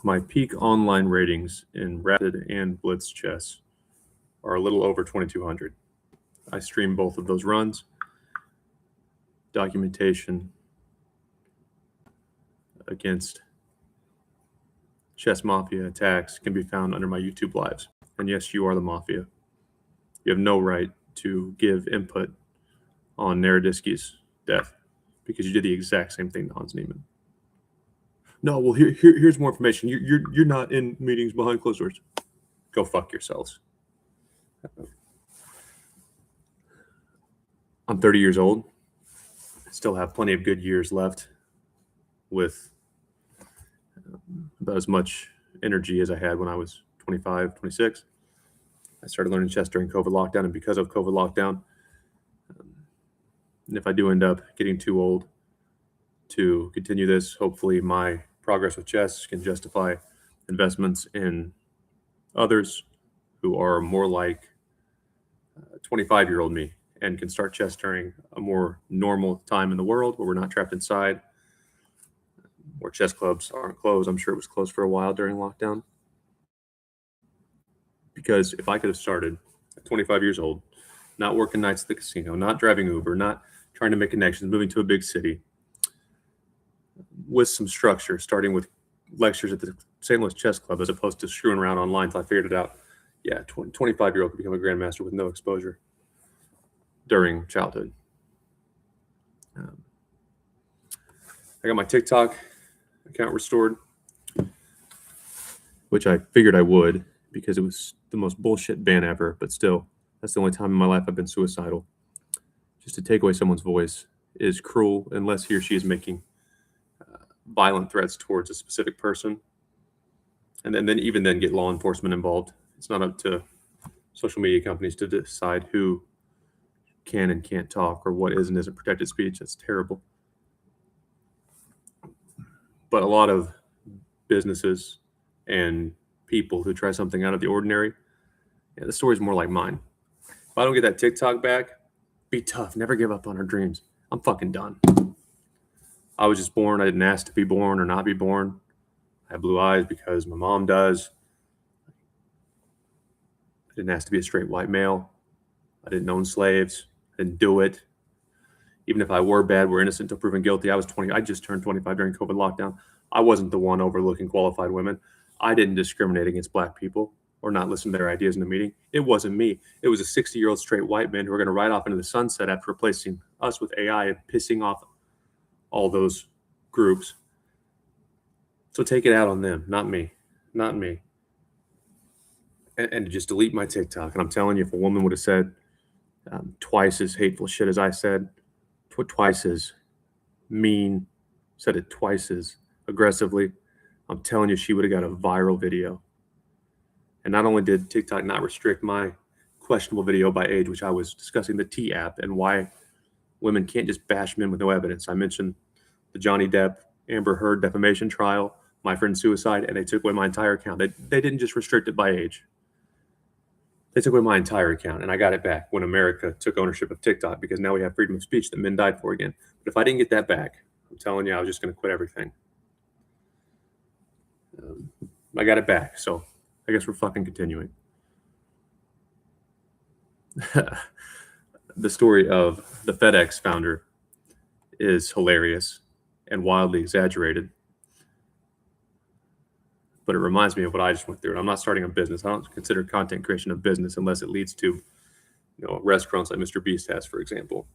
My peak online ratings in Rapid and Blitz chess are a little over 2,200. I stream both of those runs. Documentation against Chess Mafia attacks can be found under my YouTube lives. And yes, you are the Mafia. You have no right to give input on Naroditsky's death because you did the exact same thing to Hans Niemann. No, well, here's more information. You're not in meetings behind closed doors. Go fuck yourselves. I'm 30 years old. I still have plenty of good years left with about as much energy as I had when I was 25, 26. I started learning chess during COVID lockdown, and because of COVID lockdown, and if I do end up getting too old to continue this, hopefully my progress with chess can justify investments in others who are more like 25-year-old me and can start chess during a more normal time in the world where we're not trapped inside, where chess clubs aren't closed. I'm sure it was closed for a while during lockdown. Because if I could have started at 25 years old, not working nights at the casino, not driving Uber, not trying to make connections, moving to a big city, with some structure, starting with lectures at the St. Louis Chess Club as opposed to screwing around online until I figured it out. Yeah, 25-year-old could become a grandmaster with no exposure during childhood. I got my TikTok account restored, which I figured I would because it was the most bullshit ban ever, but still, that's the only time in my life I've been suicidal. Just to take away someone's voice is cruel unless he or she is making violent threats towards a specific person. And then even then get law enforcement involved. It's not up to social media companies to decide who can and can't talk or what is and isn't protected speech. That's terrible. But a lot of businesses and people who try something out of the ordinary, yeah, the story's more like mine. If I don't get that TikTok back, be tough. Never give up on our dreams. I'm fucking done. I was just born. I didn't ask to be born or not be born. I have blue eyes because my mom does. I didn't ask to be a straight white male. I didn't own slaves. I didn't do it. Even if I were bad, we're innocent until proven guilty. I was 20. I just turned 25 during COVID lockdown. I wasn't the one overlooking qualified women. I didn't discriminate against black people or not listen to their ideas in the meeting. It wasn't me. It was a 60-year-old straight white man who were going to ride off into the sunset after replacing us with AI and pissing off all those groups. So take it out on them, not me. Not me. And to just delete my TikTok. And I'm telling you, if a woman would have said twice as hateful shit as I said, twice as mean, said it twice as aggressively, I'm telling you, she would have got a viral video. And not only did TikTok not restrict my questionable video by age, which I was discussing the T app and why women can't just bash men with no evidence. I mentioned the Johnny Depp, Amber Heard defamation trial, my friend's suicide, and they took away my entire account. They didn't just restrict it by age. They took away my entire account, and I got it back when America took ownership of TikTok because now we have freedom of speech that men died for again. But if I didn't get that back, I'm telling you, I was just going to quit everything. I got it back, so I guess we're fucking continuing. The story of the FedEx founder is hilarious and wildly exaggerated. But it reminds me of what I just went through. And I'm not starting a business. I don't consider content creation a business unless it leads to, restaurants like Mr. Beast has, for example.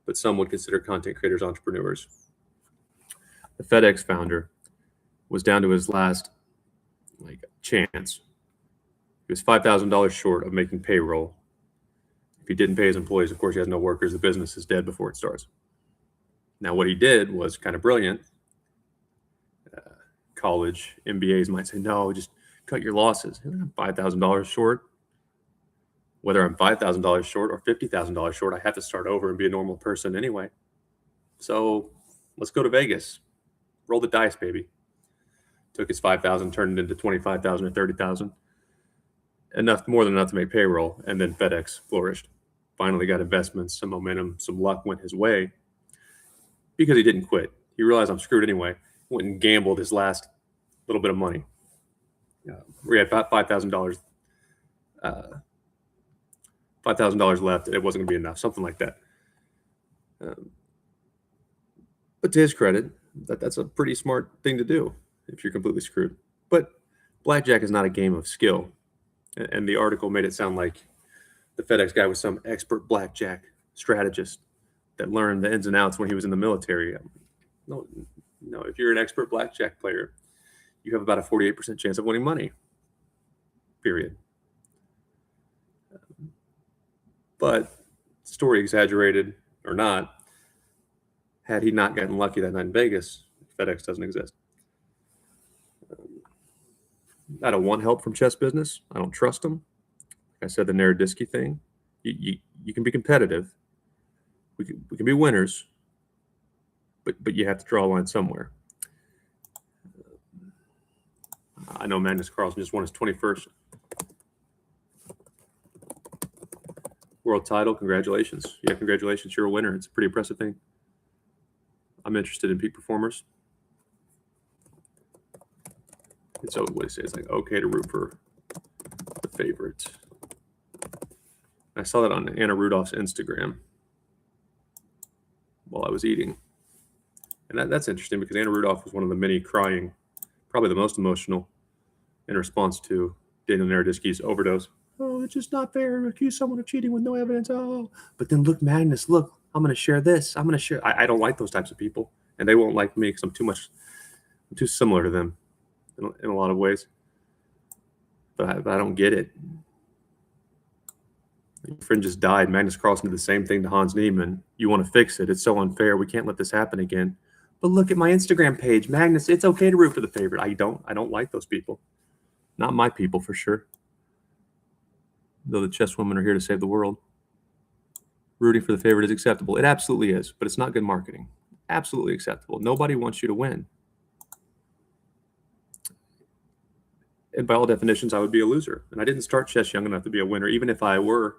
But some would consider content creators entrepreneurs. The FedEx founder was down to his last chance. He was $5,000 short of making payroll. If he didn't pay his employees, of course, he has no workers. The business is dead before it starts. Now, what he did was kind of brilliant. College MBAs might say, no, just cut your losses. I'm $5,000 short. Whether I'm $5,000 short or $50,000 short, I have to start over and be a normal person anyway. So let's go to Vegas. Roll the dice, baby. Took his $5,000, turned it into $25,000 or $30,000. More than enough to make payroll. And then FedEx flourished. Finally got investments, some momentum, some luck went his way because he didn't quit. He realized I'm screwed anyway. Went and gambled his last, little bit of money. We had $5,000 $5,000 left, and it wasn't going to be enough, something like that. But to his credit, that's a pretty smart thing to do if you're completely screwed. But blackjack is not a game of skill. And the article made it sound like the FedEx guy was some expert blackjack strategist that learned the ins and outs when he was in the military. No, if you're an expert blackjack player, you have about a 48% chance of winning money, period. But story exaggerated or not, had he not gotten lucky that night in Vegas, FedEx doesn't exist. I don't want help from chess business. I don't trust them. Like I said, the Narodisky thing, you can be competitive. We can be winners, but you have to draw a line somewhere. I know Magnus Carlsen just won his 21st world title. Congratulations. Yeah, congratulations. You're a winner. It's a pretty impressive thing. I'm interested in peak performers. And so what he says, like, okay to root for the favorite. I saw that on Anna Rudolph's Instagram while I was eating. And that's interesting because Anna Rudolph was one of the many crying, probably the most emotional, in response to Daniel Narodisky's overdose. Oh, it's just not fair to accuse someone of cheating with no evidence. Oh, but then look, Magnus, look, I'm going to share this. I'm going to share. I don't like those types of people, and they won't like me because I'm too similar to them in a lot of ways. But I don't get it. Your friend just died. Magnus Carlsen did the same thing to Hans Niemann. You want to fix it. It's so unfair. We can't let this happen again. But look at my Instagram page. Magnus, it's okay to root for the favorite. I don't like those people. Not my people, for sure. Though the chess women are here to save the world. Rooting for the favorite is acceptable. It absolutely is, but it's not good marketing. Absolutely acceptable. Nobody wants you to win. And by all definitions, I would be a loser. And I didn't start chess young enough to be a winner, even if I were,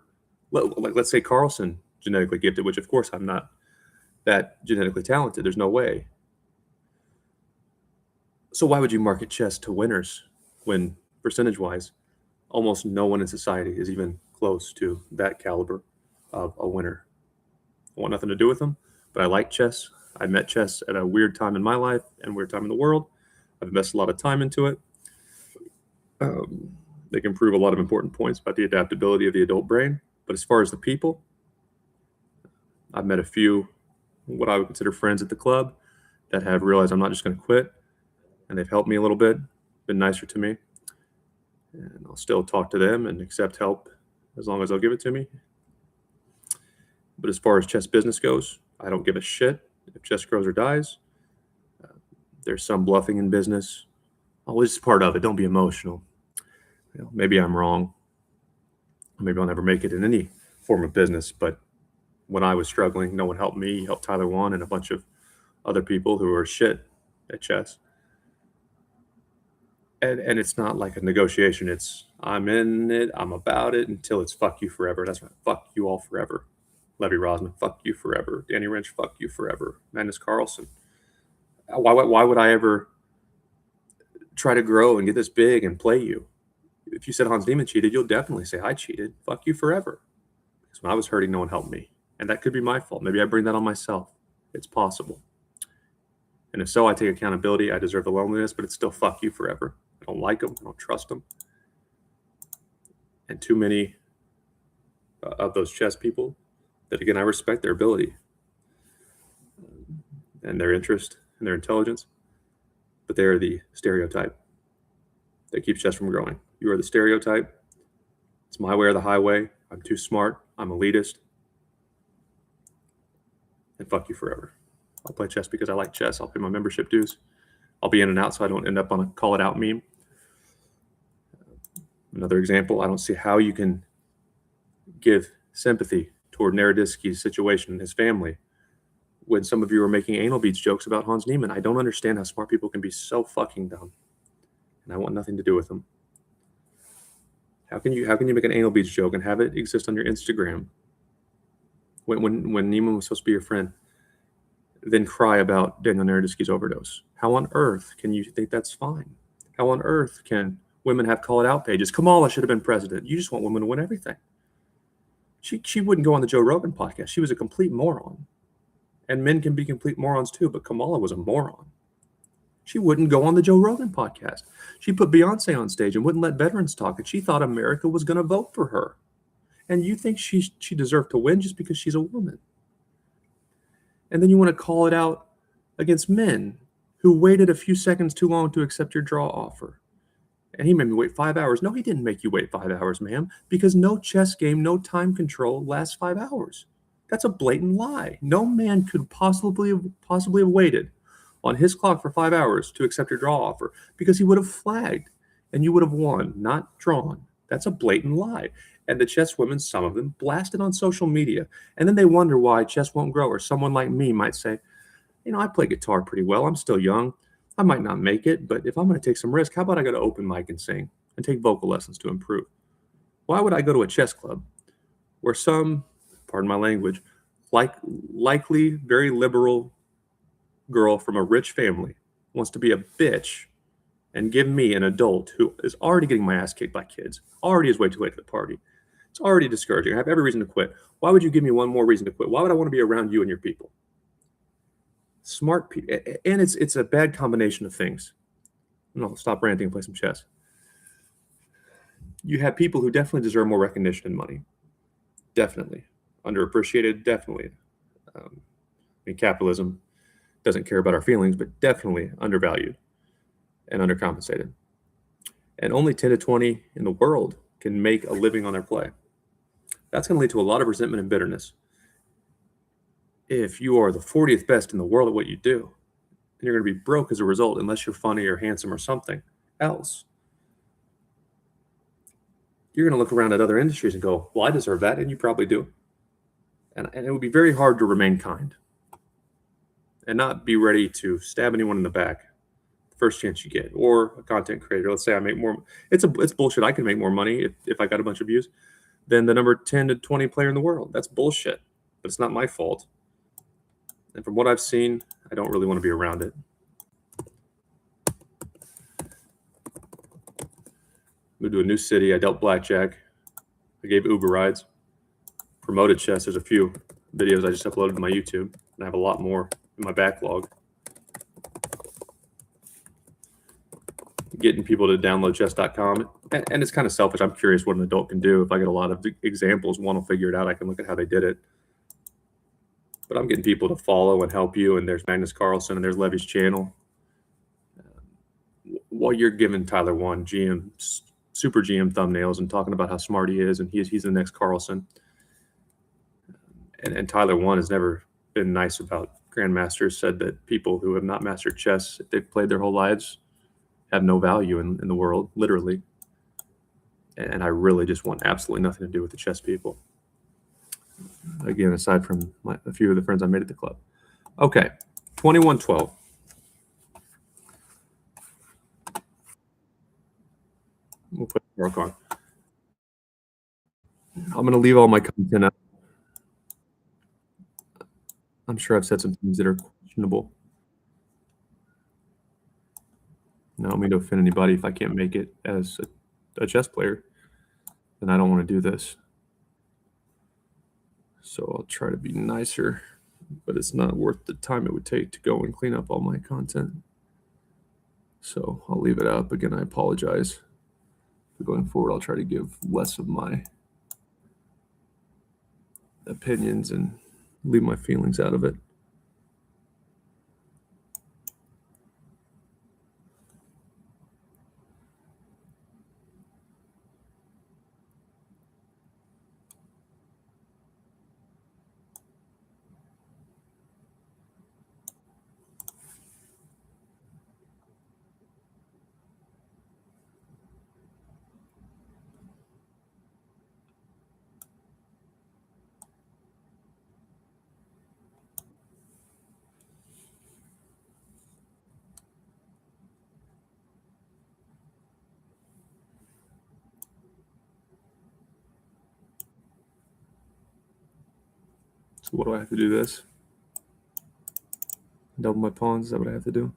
like, let's say Carlsen, genetically gifted, which of course I'm not that genetically talented. There's no way. So why would you market chess to winners when, percentage-wise, almost no one in society is even close to that caliber of a winner? I want nothing to do with them, but I like chess. I met chess at a weird time in my life and weird time in the world. I've invested a lot of time into it. They can prove a lot of important points about the adaptability of the adult brain. But as far as the people, I've met a few, what I would consider friends at the club, that have realized I'm not just going to quit. And they've helped me a little bit, been nicer to me. And I'll still talk to them and accept help as long as they'll give it to me. But as far as chess business goes, I don't give a shit if chess grows or dies. There's some bluffing in business. Oh, it's part of it. Don't be emotional. Maybe I'm wrong. Maybe I'll never make it in any form of business. But when I was struggling, no one helped me. Helped Tyler Wan and a bunch of other people who are shit at chess. And it's not like a negotiation. It's I'm in it. I'm about it until it's fuck you forever. That's right. Fuck you all forever. Levy Rosman, fuck you forever. Danny Wrench, fuck you forever. Magnus Carlsen. Why would I ever try to grow and get this big and play you? If you said Hans Niemann cheated, you'll definitely say I cheated. Fuck you forever. Because when I was hurting, no one helped me. And that could be my fault. Maybe I bring that on myself. It's possible. And if so, I take accountability. I deserve the loneliness, but it's still fuck you forever. I don't like them. I don't trust them. And too many of those chess people that, again, I respect their ability and their interest and their intelligence, but they are the stereotype that keeps chess from growing. You are the stereotype. It's my way or the highway. I'm too smart. I'm elitist. And fuck you forever. I'll play chess because I like chess. I'll pay my membership dues. I'll be in and out so I don't end up on a call it out meme. Another example, I don't see how you can give sympathy toward Narodisky's situation and his family when some of you are making anal beads jokes about Hans Niemann. I don't understand how smart people can be so fucking dumb. And I want nothing to do with them. How can you make an anal beads joke and have it exist on your Instagram when Niemann was supposed to be your friend, then cry about Daniel Narodisky's overdose? How on earth can you think that's fine? How on earth can women have call it out pages? Kamala should have been president. You just want women to win everything. She wouldn't go on the Joe Rogan podcast. She was a complete moron. And men can be complete morons too, but Kamala was a moron. She wouldn't go on the Joe Rogan podcast. She put Beyonce on stage and wouldn't let veterans talk, and she thought America was going to vote for her. And you think she deserved to win just because she's a woman. And then you want to call it out against men who waited a few seconds too long to accept your draw offer. And he made me wait 5 hours. No, he didn't make you wait 5 hours, ma'am, because no chess game, no time control lasts 5 hours. That's a blatant lie. No man could possibly have waited on his clock for 5 hours to accept your draw offer because he would have flagged and you would have won, not drawn. That's a blatant lie. And the chess women, some of them, blasted on social media. And then they wonder why chess won't grow. Or someone like me might say, I play guitar pretty well. I'm still young. I might not make it, but if I'm going to take some risk, how about I go to open mic and sing and take vocal lessons to improve? Why would I go to a chess club where some, pardon my language, likely very liberal girl from a rich family wants to be a bitch and give me, an adult who is already getting my ass kicked by kids, already is way too late to the party? It's already discouraging. I have every reason to quit. Why would you give me one more reason to quit? Why would I want to be around you and your people? Smart people, and it's a bad combination of things. No, stop ranting and play some chess. You have people who definitely deserve more recognition and money. Definitely. Underappreciated, definitely. Capitalism doesn't care about our feelings, but definitely undervalued and undercompensated. And only 10 to 20 in the world can make a living on their play. That's going to lead to a lot of resentment and bitterness. If you are the 40th best in the world at what you do, and you're going to be broke as a result unless you're funny or handsome or something else, you're going to look around at other industries and go, well, I deserve that, and you probably do. And it would be very hard to remain kind and not be ready to stab anyone in the back the first chance you get. Or a content creator, let's say I make more. It's bullshit. I can make more money if I got a bunch of views than the number 10 to 20 player in the world. That's bullshit, but it's not my fault. And from what I've seen, I don't really want to be around it. Moved to a new city. I dealt blackjack. I gave Uber rides. Promoted chess. There's a few videos I just uploaded to my YouTube, and I have a lot more in my backlog. Getting people to download chess.com. And it's kind of selfish. I'm curious what an adult can do. If I get a lot of examples, one will figure it out. I can look at how they did it. But I'm getting people to follow and help you. And there's Magnus Carlsen and there's Levy's channel. While you're giving Tyler one GM, super GM thumbnails and talking about how smart he is and he's the next Carlsen. And Tyler one has never been nice about grandmasters, said that people who have not mastered chess, if they've played their whole lives, have no value in the world, literally. And I really just want absolutely nothing to do with the chess people. Again, aside from a few of the friends I made at the club. Okay, 2112. We'll put Mark on. I'm going to leave all my content out. I'm sure I've said some things that are questionable. I don't mean to offend anybody. If I can't make it as a chess player, then I don't want to do this. So I'll try to be nicer, but it's not worth the time it would take to go and clean up all my content. So I'll leave it up. Again, I apologize. But going forward, I'll try to give less of my opinions and leave my feelings out of it. So what do I have to do this? Double my pawns, is that what I have to do?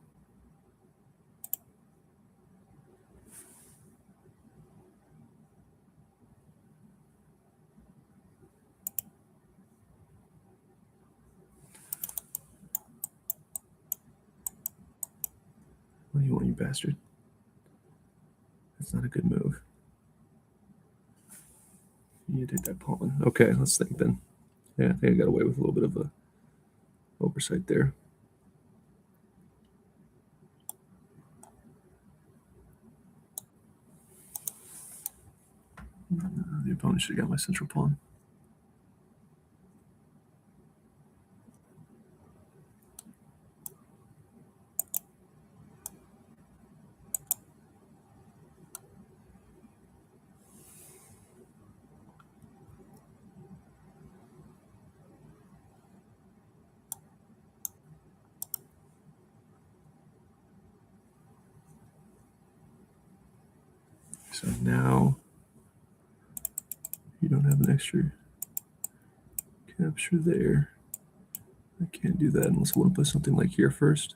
What do you want, you bastard? That's not a good move. You take that pawn. Okay, let's think then. Yeah, I think I got away with a little bit of a oversight there. The opponent should have got my central pawn. So now you don't have an extra capture there. I can't do that unless I want to play something like here first.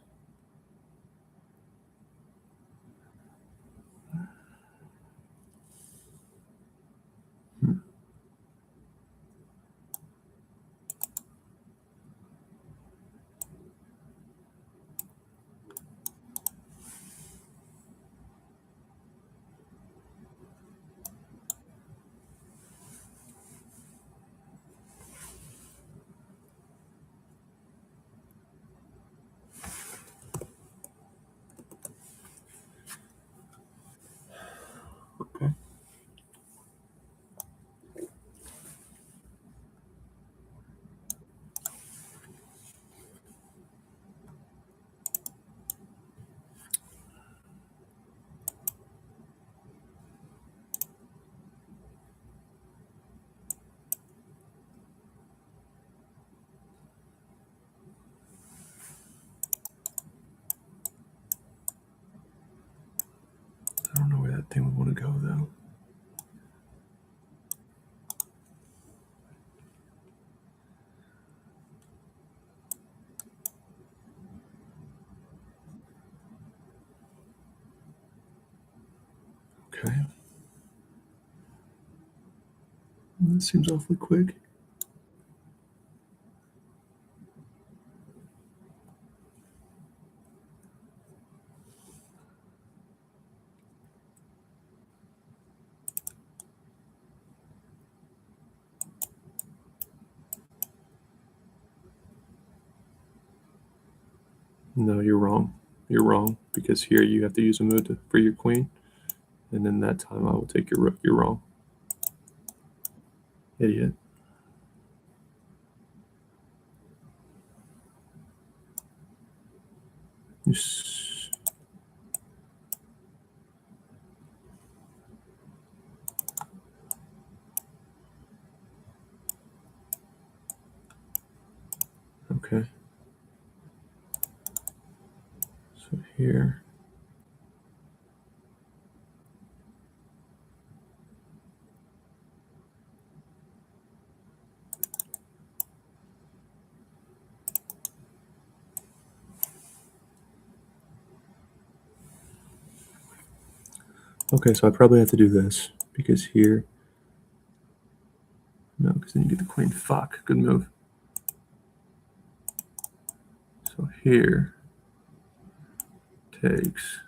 Okay. I don't know where that thing would want to go though. Okay. That seems awfully quick. No, you're wrong. You're wrong because here you have to use a move to free your queen, and then that time I will take your rook. You're wrong, idiot. Okay. So here. Okay, so I probably have to do this because here. No, because then you get the queen. Fuck. Good move. So here takes.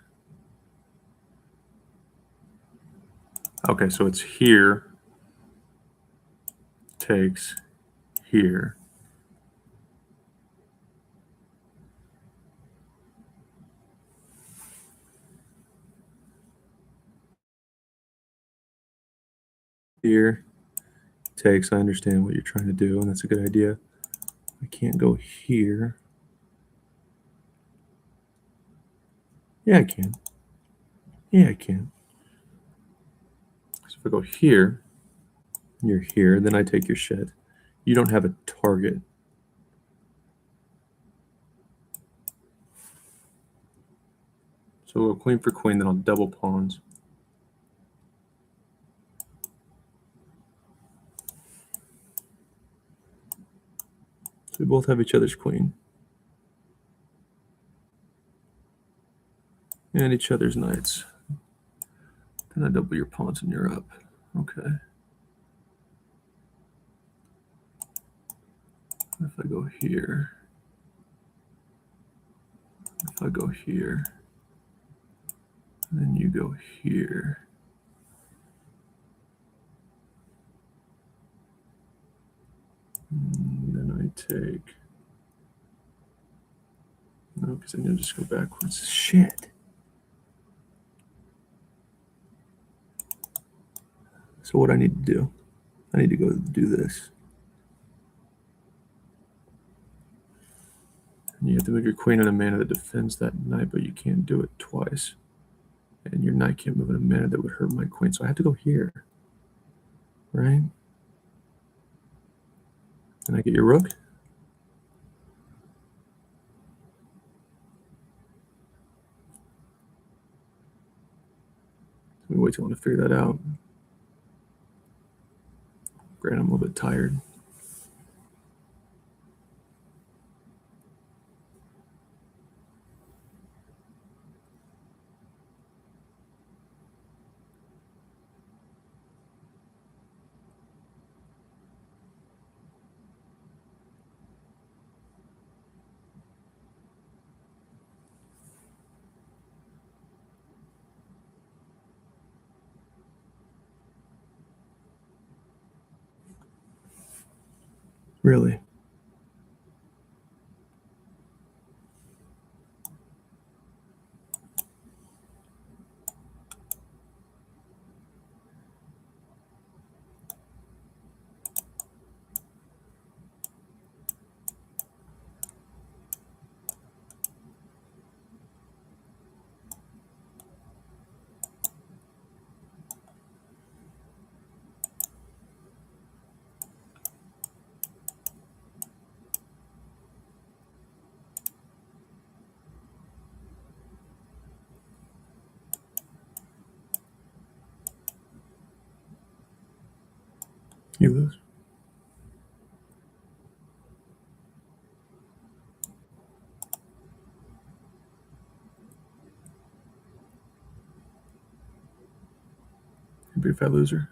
Okay, so it's here takes here. Here takes. I understand what you're trying to do, and that's a good idea. I can't go here. Yeah, I can. Yeah, I can. So if I go here, you're here, then I take your shit. You don't have a target. So we'll go queen for queen, then I'll double pawns. So we both have each other's queen. And each other's knights. Then I double your pawns and you're up. Okay. If I go here, if I go here, And then you go here. And then I take. No, because then you'll just go backwards. Shit. So what I need to do, I need to go do this. And you have to move your queen in a manner that defends that knight, but you can't do it twice. And your knight can't move in a manner that would hurt my queen. So I have to go here. Right? And I get your rook. Let me wait till I want to figure that out. Granted, I'm a little bit tired. Really? You lose. You're a big fat loser.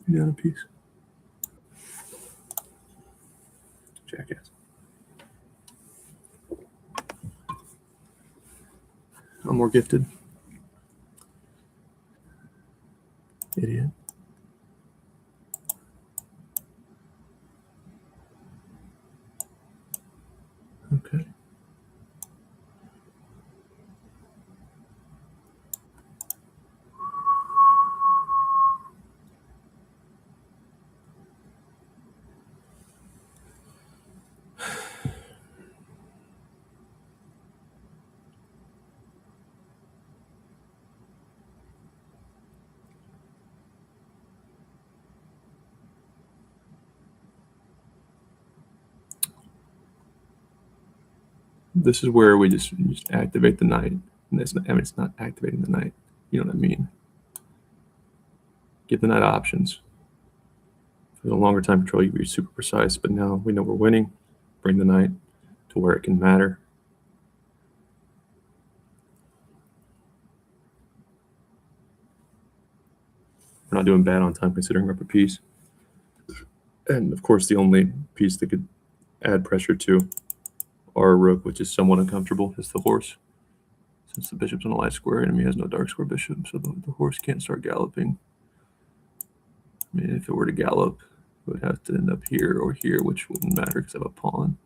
You're down a piece. Jackass. I'm more gifted. Idiot. Okay. This is where we just activate the knight. And it's not activating the knight. You know what I mean? Give the knight options. For the longer time control, you can be super precise, but now we know we're winning. Bring the knight to where it can matter. We're not doing bad on time considering we're up a piece. And of course, the only piece that could add pressure to our rook, which is somewhat uncomfortable, is the horse. Since the bishop's on a light square, enemy has no dark square bishop, so the horse can't start galloping. I mean, if it were to gallop, it would have to end up here or here, which wouldn't matter because I have a pawn.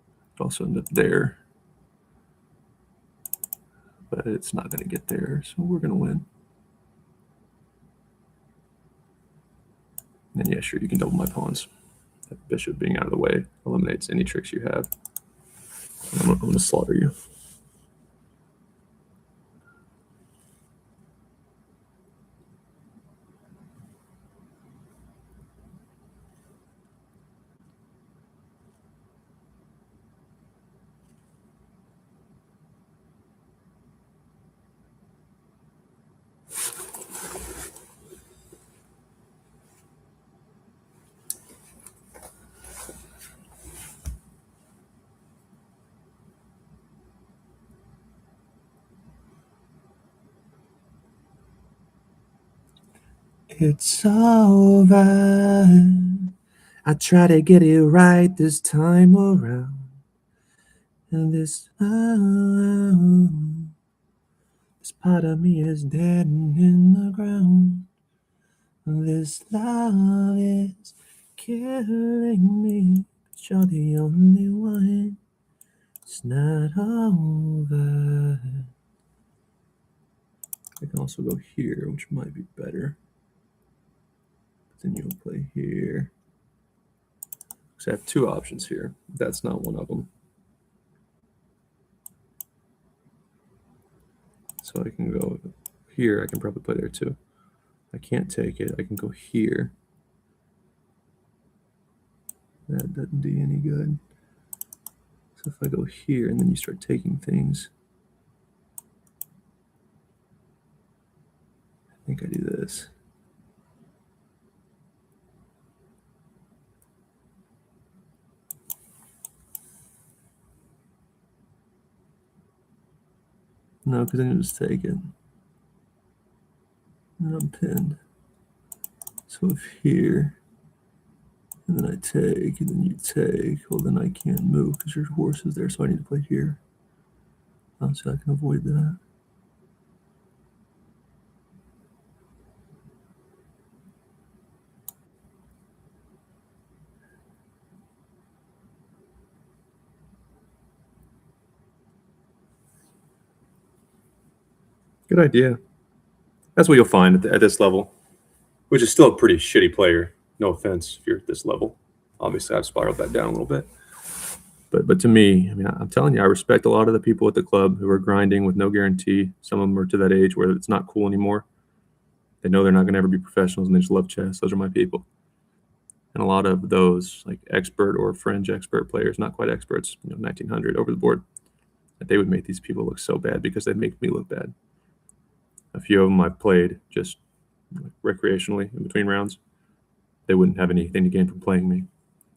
It would also end up there. But it's not going to get there, so we're going to win. And yeah, sure, you can double my pawns. That bishop being out of the way eliminates any tricks you have. I'm going to slaughter you. It's over. I try to get it right this time around. And this part of me is dead in the ground. This love is killing me. But you're the only one. It's not over. I can also go here, which might be better. But then you'll play here. So I have two options here. That's not one of them. So I can go here. I can probably play there too. I can't take it. I can go here. That doesn't do you any good. So if I go here and then you start taking things, I think I do this. No, because then you just take it. And I'm pinned. So if here, and then I take, and then you take, well then I can't move because your horse is there, so I need to play here. So I can avoid that. Good idea. That's what you'll find at this level, which is still a pretty shitty player. No offense if you're at this level. Obviously, I've spiraled that down a little bit. But to me, I mean, I'm telling you, I respect a lot of the people at the club who are grinding with no guarantee. Some of them are to that age where it's not cool anymore. They know they're not going to ever be professionals, and they just love chess. Those are my people. And a lot of those, like expert or fringe expert players, not quite experts, 1900 over the board, that they would make these people look so bad because they make me look bad. A few of them I've played just recreationally in between rounds. They wouldn't have anything to gain from playing me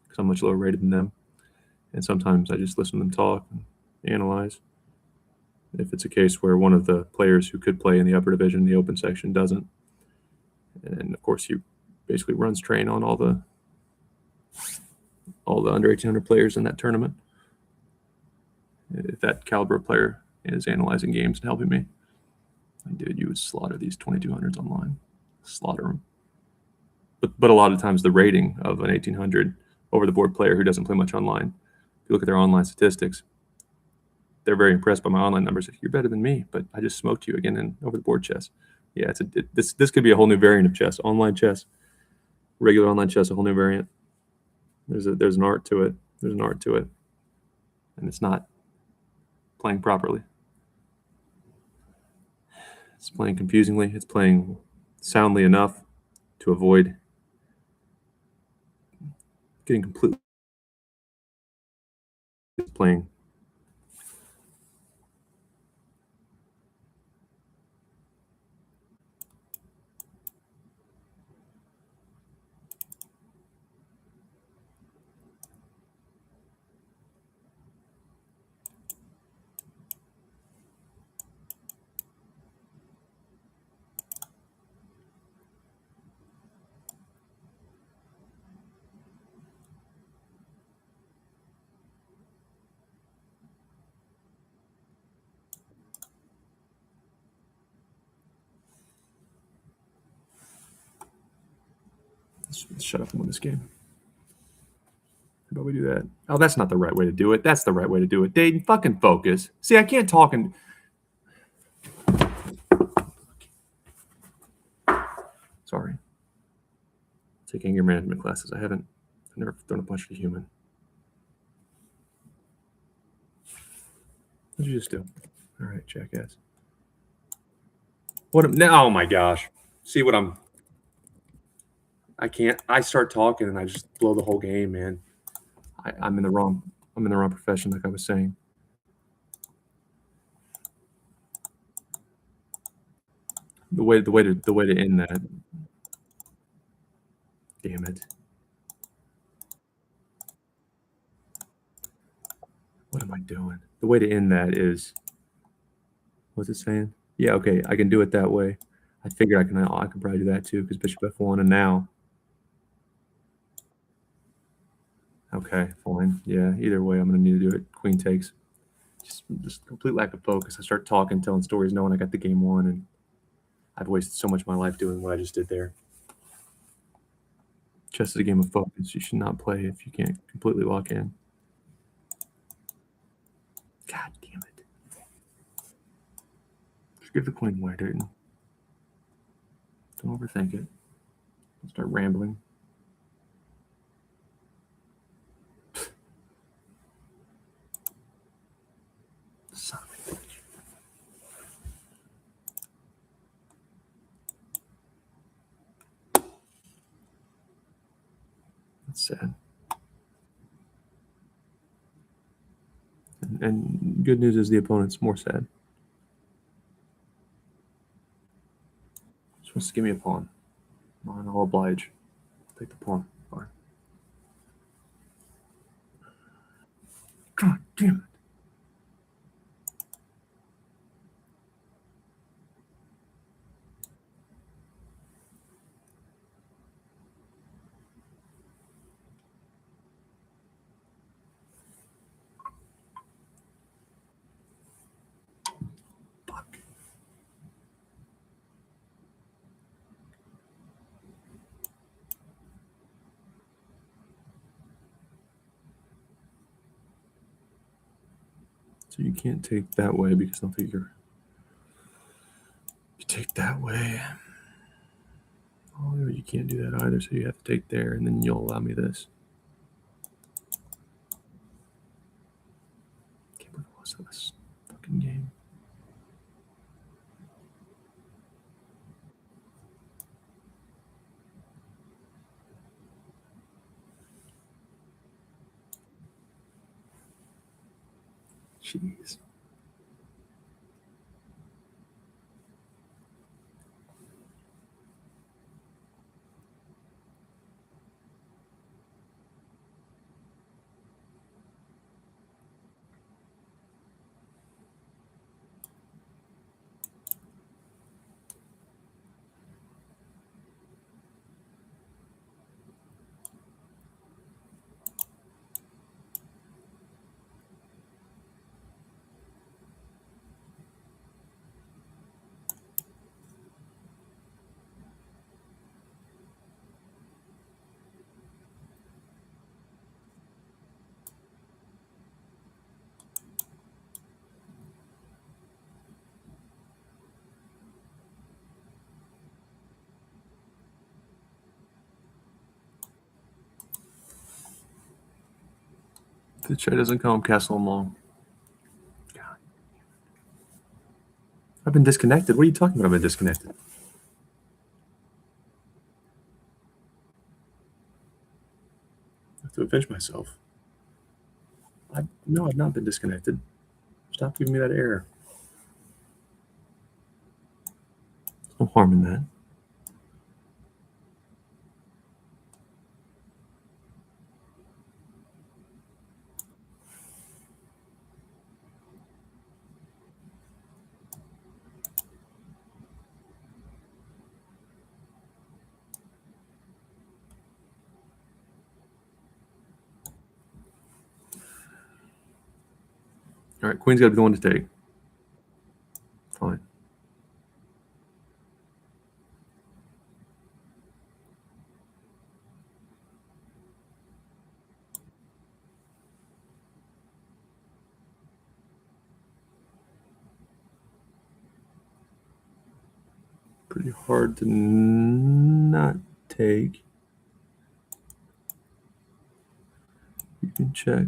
because I'm much lower rated than them. And sometimes I just listen to them talk and analyze. If it's a case where one of the players who could play in the upper division, the open section, doesn't, and of course he basically runs train on all the under 1800 players in that tournament. If that caliber player is analyzing games and helping me, dude, you would slaughter these 2200s online, slaughter them. But a lot of times the rating of an 1800 over the board player who doesn't play much online, if you look at their online statistics, they're very impressed by my online numbers. You're better than me, but I just smoked you again in over the board chess. Yeah, this could be a whole new variant of chess, online chess, regular online chess, a whole new variant. There's an art to it. There's an art to it, and it's not playing properly. It's playing confusingly. It's playing soundly enough to avoid getting completely. It's playing. Let's shut up and win this game. How about we do that? Oh, that's not the right way to do it. That's the right way to do it. Dayton, fucking focus. See, I can't talk and. Sorry. Take anger management classes. I've never thrown a punch at a human. What'd you just do? All right, jackass. What? Oh my gosh. See what I'm. I can't. I start talking and I just blow the whole game, man. I'm in the wrong. I'm in the wrong profession, like I was saying. The way to end that. Damn it. What am I doing? The way to end that is. What's it saying? Yeah, okay. I can do it that way. I figured I could probably do that too because bishop f1 and now. Okay, fine. Yeah, either way, I'm gonna need to do it. Queen takes. Just complete lack of focus. I start talking, telling stories, knowing I got the game won, and I've wasted so much of my life doing what I just did there. Chess is a game of focus. You should not play if you can't completely lock in. God damn it. Just give the queen away, dude. Don't overthink it. Don't start rambling. Son of a bitch. That's sad. And good news is the opponent's more sad. Just wants to give me a pawn. Fine, I'll oblige. Take the pawn. Fine. God damn it. Fuck. So you can't take that way because I'll take your. You take that way. Oh, you can't do that either, so you have to take there, and then you'll allow me this. Can't believe I lost this fucking game. Jeez. If the chair doesn't come, castle them long. God. I've been disconnected. What are you talking about? I've been disconnected. I have to avenge myself. No, I've not been disconnected. Stop giving me that error. There's no harm in that. All right, queen's got to be the one to take. Fine. Pretty hard to not take. You can check.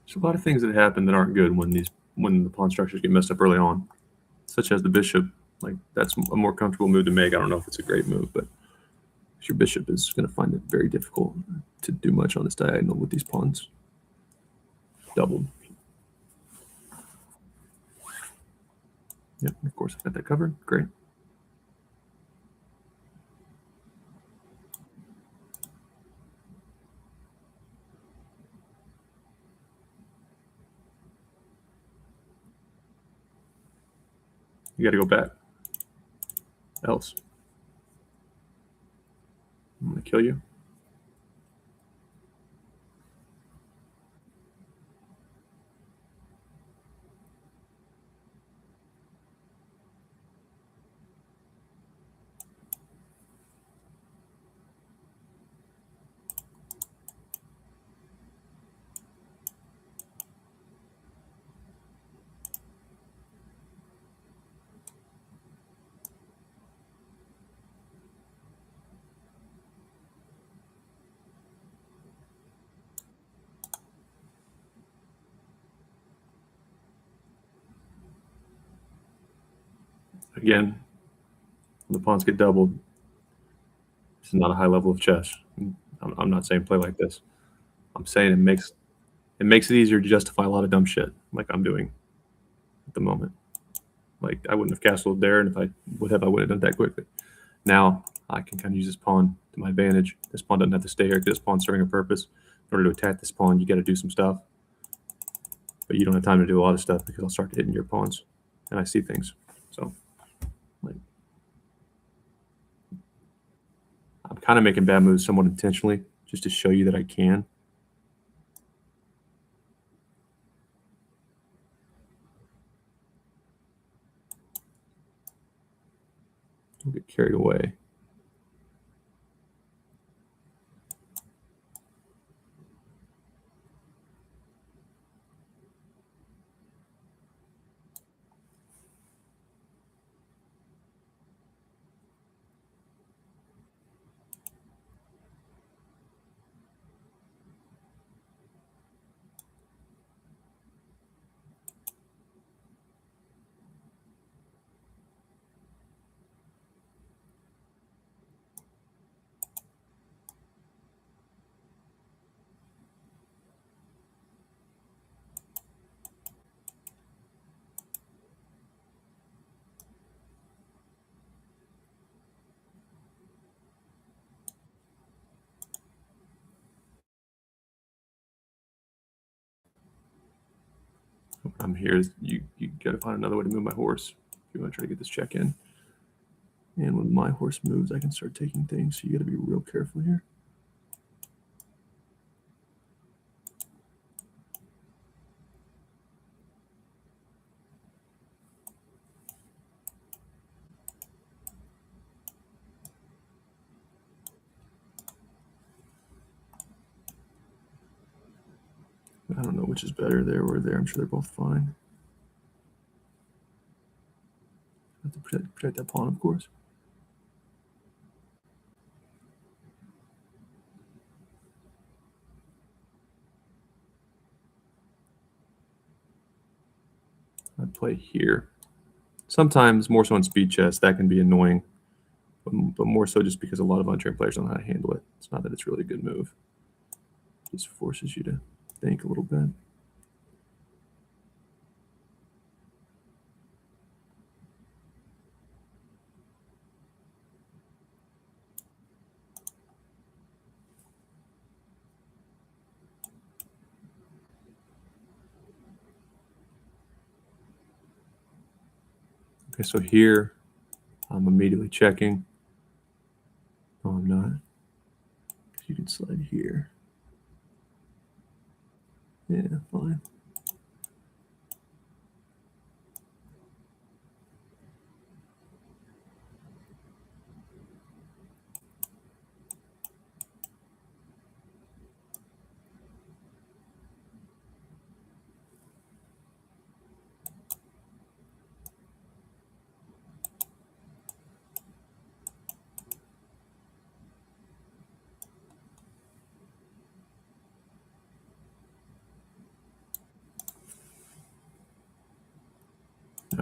There's a lot of things that happen that aren't good when the pawn structures get messed up early on, such as the bishop. Like that's a more comfortable move to make. I don't know if it's a great move, but your bishop is going to find it very difficult to do much on this diagonal with these pawns doubled. Yep, of course I've got that covered. Great. You got to go back. Else, I'm going to kill you. Again, when the pawns get doubled, this is not a high level of chess. I'm not saying play like this. I'm saying it makes it easier to justify a lot of dumb shit like I'm doing at the moment. Like I wouldn't have castled there, and if I would have, I would have done that quickly. Now I can kind of use this pawn to my advantage. This pawn doesn't have to stay here because this pawn's serving a purpose. In order to attack this pawn, you got to do some stuff. But you don't have time to do a lot of stuff because I'll start hitting your pawns, and I see things. So, like, I'm kind of making bad moves somewhat intentionally just to show you that I can. Don't get carried away. I'm here. You got to find another way to move my horse if you want to try to get this check in. And when my horse moves, I can start taking things. So you got to be real careful here. I don't know which is better, there or there. I'm sure they're both fine. I have to protect that pawn, of course. I play here. Sometimes, more so in speed chess, that can be annoying, but more so just because a lot of untrained players don't know how to handle it. It's not that it's really a good move. It just forces you to think a little bit. Okay, so here I'm immediately checking. No, I'm not. You can slide here. Yeah, fine.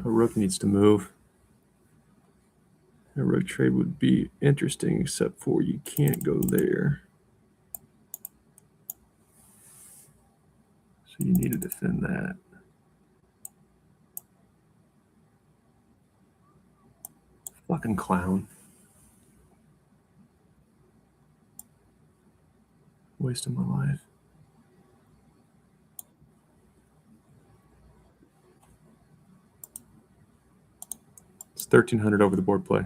A rook needs to move. A rook trade would be interesting, except for you can't go there. So you need to defend that. Fucking clown. Wasting my life. It's 1,300 over the board play.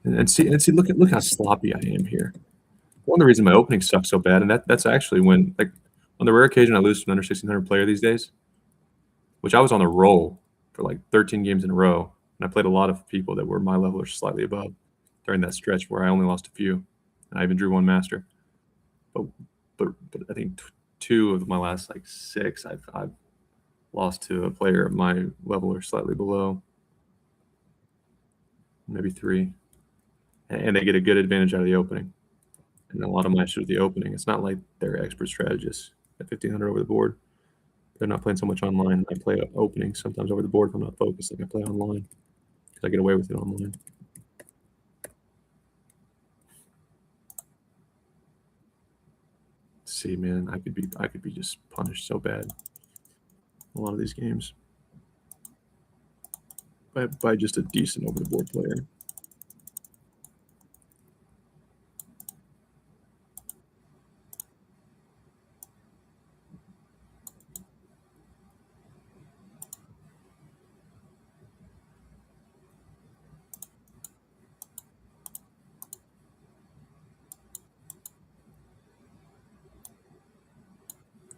And see, look how sloppy I am here. One of the reasons my opening sucks so bad, and that's actually when, like, on the rare occasion I lose to an under 1,600 player these days, which I was on a roll for like 13 games in a row, and I played a lot of people that were my level or slightly above during that stretch where I only lost a few, and I even drew one master. But I think two of my last like six, I've lost to a player of my level or slightly below, maybe three, and they get a good advantage out of the opening. And a lot of my shit at the opening. It's not like they're expert strategists at 1,500 over the board. They're not playing so much online. I play opening sometimes over the board if I'm not focused. Like I play online because I get away with it online. See, man, I could be just punished so bad. A lot of these games by just a decent over the board player.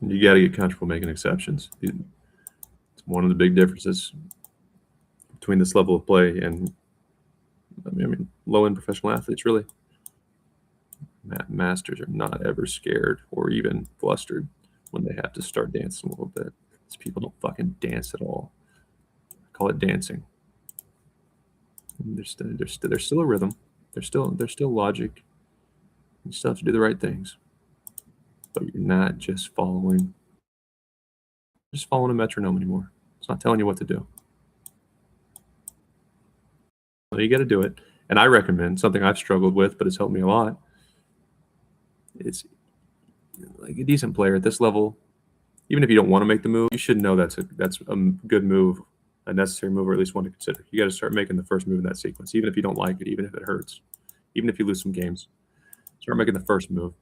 You got to get comfortable making exceptions. It's one of the big differences between this level of play and, I mean low-end professional athletes, really. Masters are not ever scared or even flustered when they have to start dancing a little bit. These people don't fucking dance at all. I call it dancing. There's still a rhythm. There's still logic. You still have to do the right things, but you're not just following a metronome anymore. It's not telling you what to do. So you got to do it. And I recommend something I've struggled with, but it's helped me a lot. It's like a decent player at this level. Even if you don't want to make the move, you should know that's a good move, a necessary move, or at least one to consider. You got to start making the first move in that sequence, even if you don't like it, even if it hurts, even if you lose some games. Start making the first move.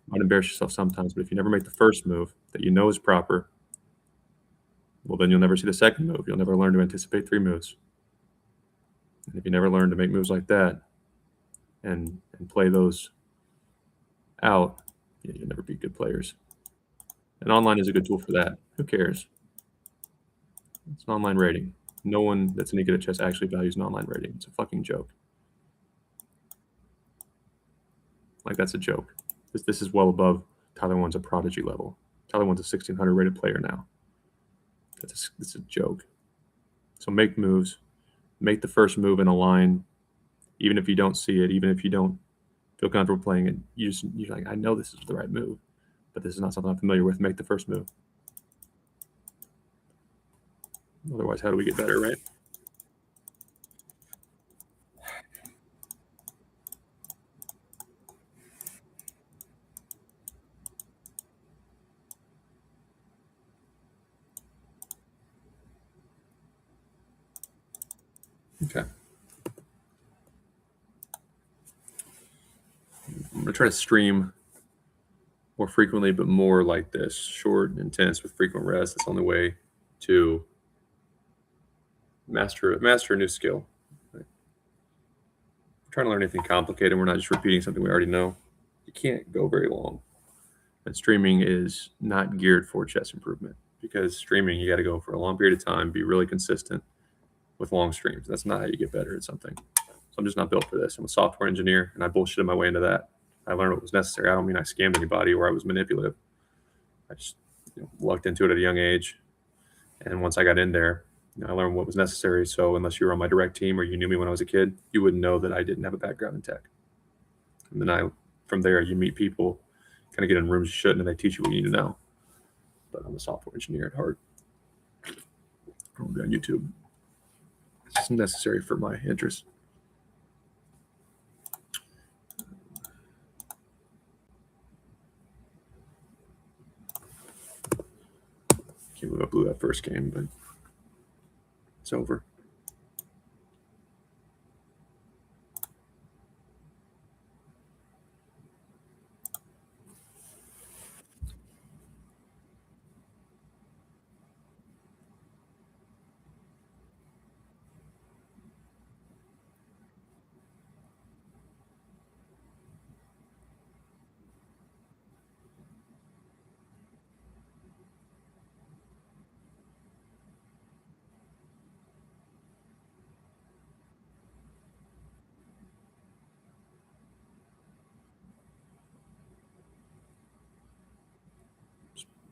Might embarrass yourself sometimes, but if you never make the first move that you know is proper, well, then you'll never see the second move. You'll never learn to anticipate three moves. And if you never learn to make moves like that and play those out, you'll never be good players. And online is a good tool for that. Who cares? It's an online rating. No one that's any good at chess actually values an online rating. It's a fucking joke. Like, that's a joke. This is well above Tyler One's a prodigy level. Tyler One's a 1,600 rated player now. It's a joke. So make moves. Make the first move in a line, even if you don't see it, even if you don't feel comfortable playing it. You're like, I know this is the right move, but this is not something I'm familiar with. Make the first move. Otherwise, how do we get better, right? Okay. I'm going to try to stream more frequently, but more like this, short and intense with frequent rest. That's the only way to master a new skill. Right? If we're trying to learn anything complicated, we're not just repeating something we already know. You can't go very long. And streaming is not geared for chess improvement, because streaming, you got to go for a long period of time, be really consistent with long streams. That's not how you get better at something. So I'm just not built for this. I'm a software engineer, and I bullshitted my way into that. I learned what was necessary. I don't mean I scammed anybody or I was manipulative. I just lucked into it at a young age. And once I got in there, I learned what was necessary. So unless you were on my direct team or you knew me when I was a kid, you wouldn't know that I didn't have a background in tech. And then I from there, you meet people, kind of get in rooms you shouldn't, and they teach you what you need to know. But I'm a software engineer at heart. I'll be on YouTube. It's necessary for my interest. Can't believe I blew that first game, but it's over.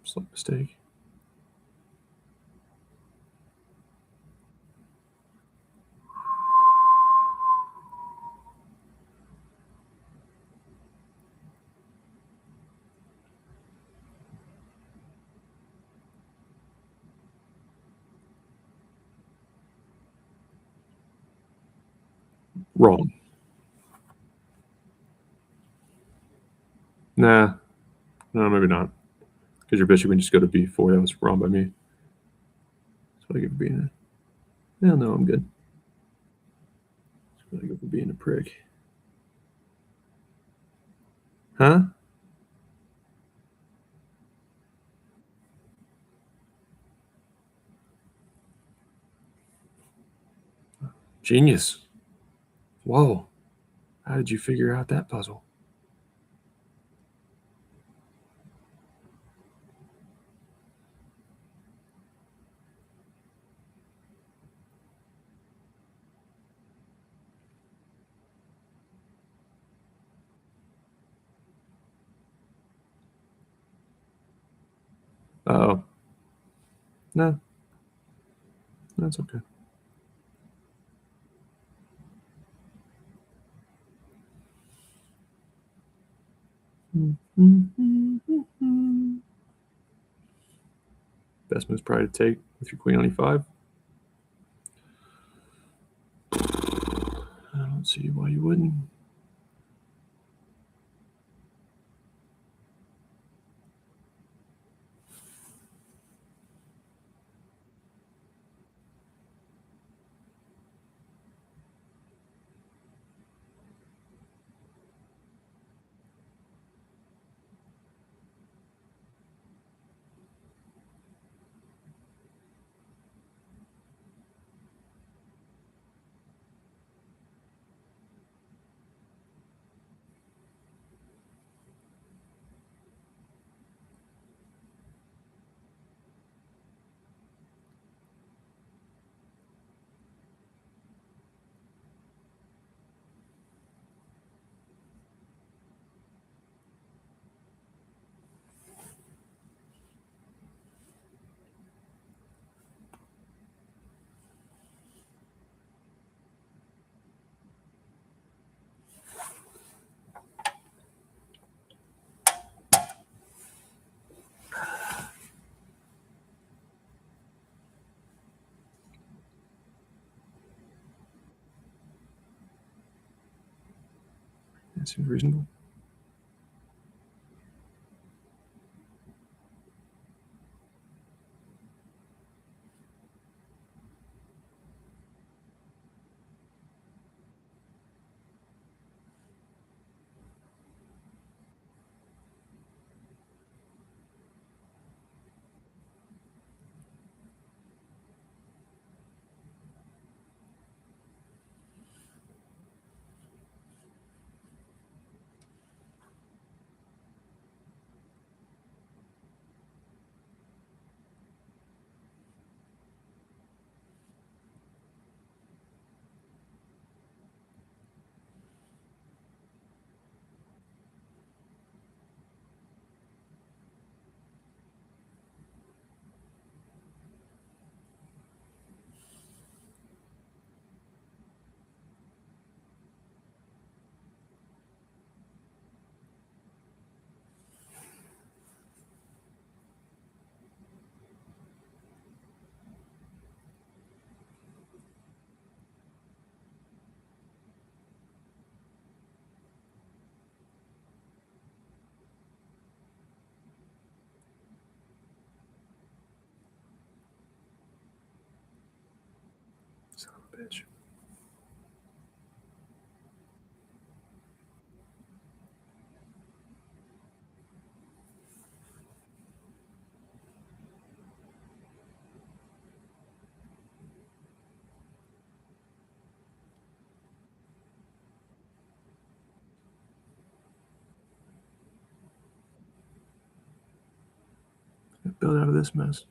Slight mistake. Wrong. Nah. No, maybe not. Because your bishop can just go to b4. That was wrong by me. So I give being a... Yeah, no, I'm good. So I give being a prick. Huh? Genius. Whoa. How did you figure out that puzzle? Uh-oh. No. That's okay. Best move's probably to take with your queen on e5. I don't see why you wouldn't. That seems reasonable. bitch. Build out of this mess.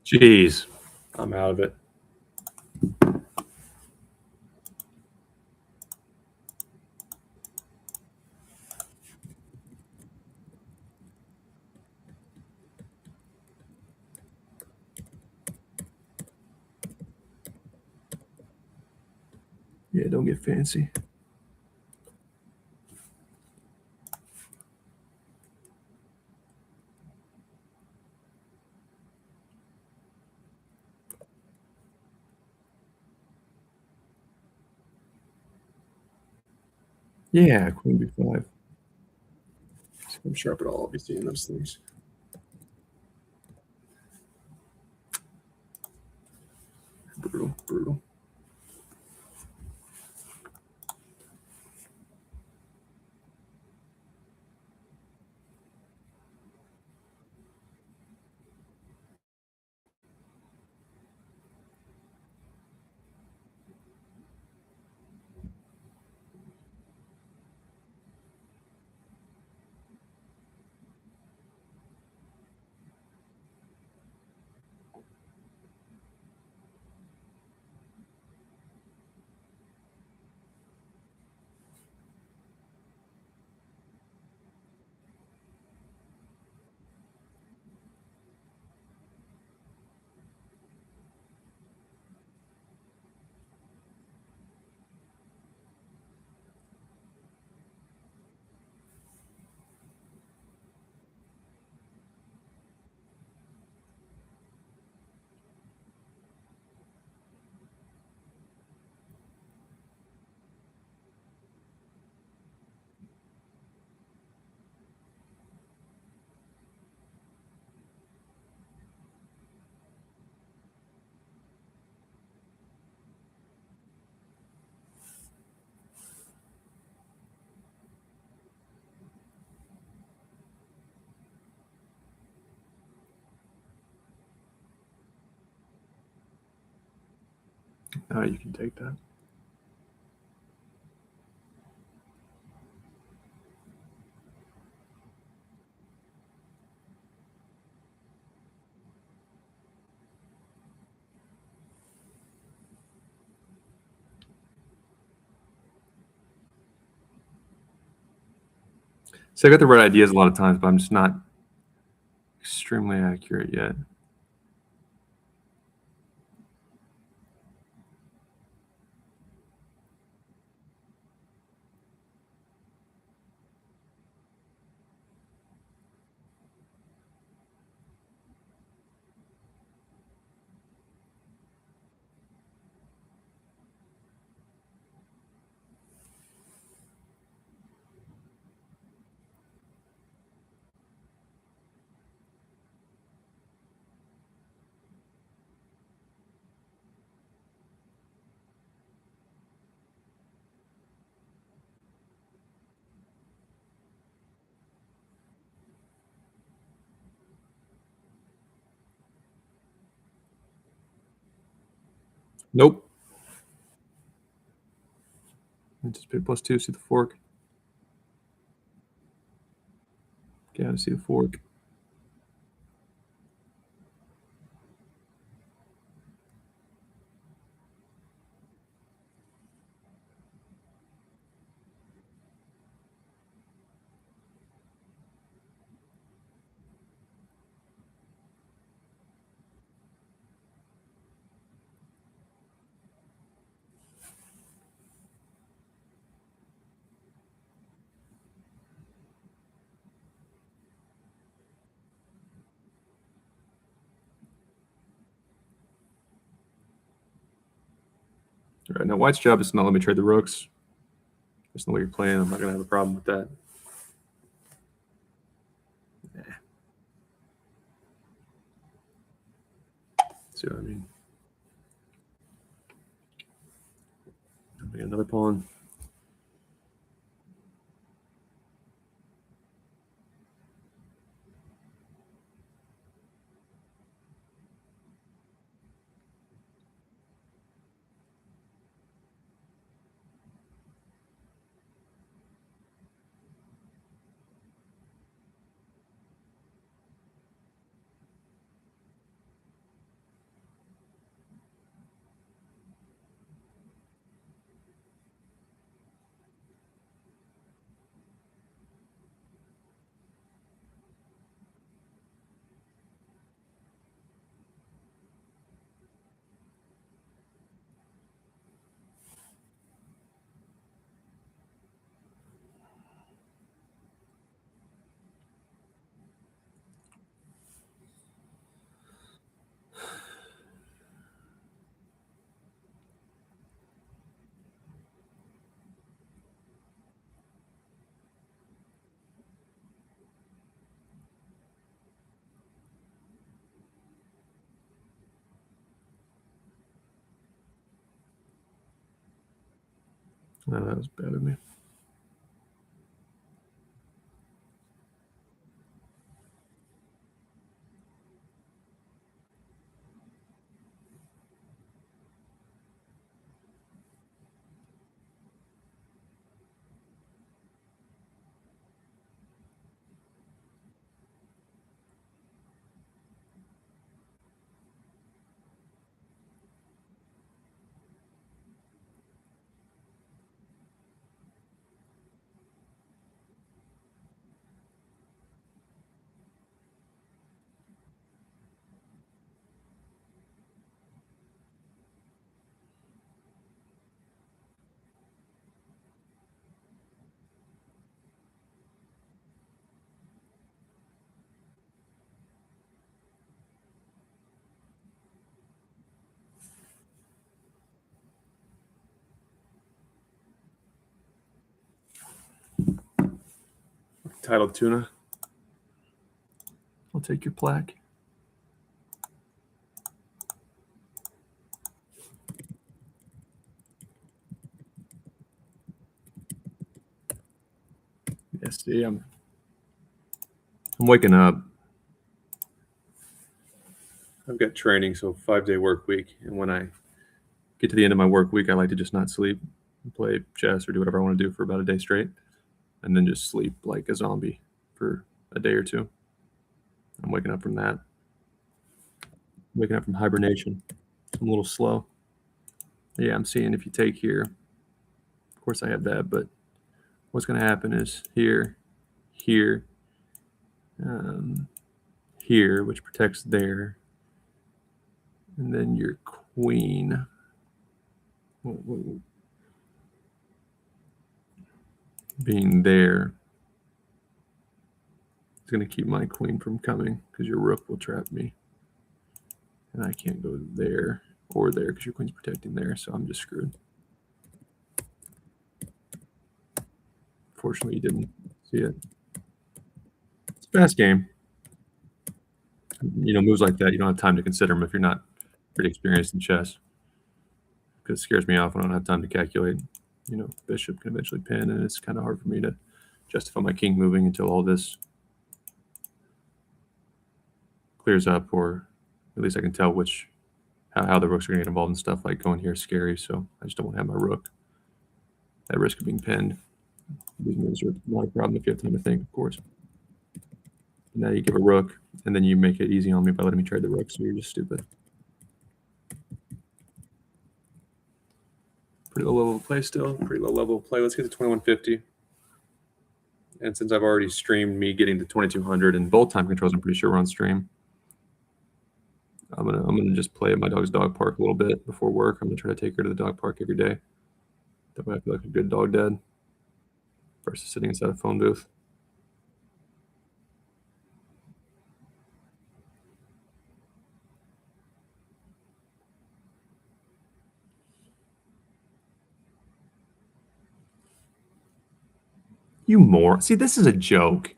Jeez, I'm out of it. Yeah, don't get fancy. Yeah, queen b5. I'm sharp at all. I'll be seeing those things. Brutal, brutal. You can take that. So I got the right ideas a lot of times, but I'm just not extremely accurate yet. Nope. Anticipate +2, see the fork. Gotta see the fork. All right, now white's job is to not let me trade the rooks. Just the way you're playing, I'm not going to have a problem with that. See what I mean? We got another pawn. No, that was bad of me. Titled tuna. I'll take your plaque. Yes, see, I'm waking up. I've got training, so 5-day work week, and when I get to the end of my work week, I like to just not sleep, and play chess or do whatever I want to do for about a day straight, and then just sleep like a zombie for a day or two. I'm waking up from that. Waking up from hibernation. I'm a little slow. Yeah, I'm seeing if you take here. Of course, I have that, but what's going to happen is here, here, here, which protects there, and then your queen. Being there, it's going to keep my queen from coming because your rook will trap me. And I can't go there or there because your queen's protecting there, so I'm just screwed. Fortunately, you didn't see it. It's a fast game. You know, moves like that, you don't have time to consider them if you're not pretty experienced in chess. Because it scares me off when I don't have time to calculate. You know, bishop can eventually pin, and it's kind of hard for me to justify my king moving until all this clears up, or at least I can tell which how the rooks are going to get involved in stuff like going here is scary. So I just don't want to have my rook at risk of being pinned. These moves are not a problem if you have time to think, of course. And now you give a rook, and then you make it easy on me by letting me trade the rook, so you're just stupid. Pretty low level of play still. Pretty low level of play. Let's get to 2150. And since I've already streamed me getting to 2200 and both time controls, I'm pretty sure we're on stream. I'm gonna just play at my dog's dog park a little bit before work. I'm gonna try to take her to the dog park every day. That way I feel like a good dog dad versus sitting inside a phone booth. You moron. See, this is a joke.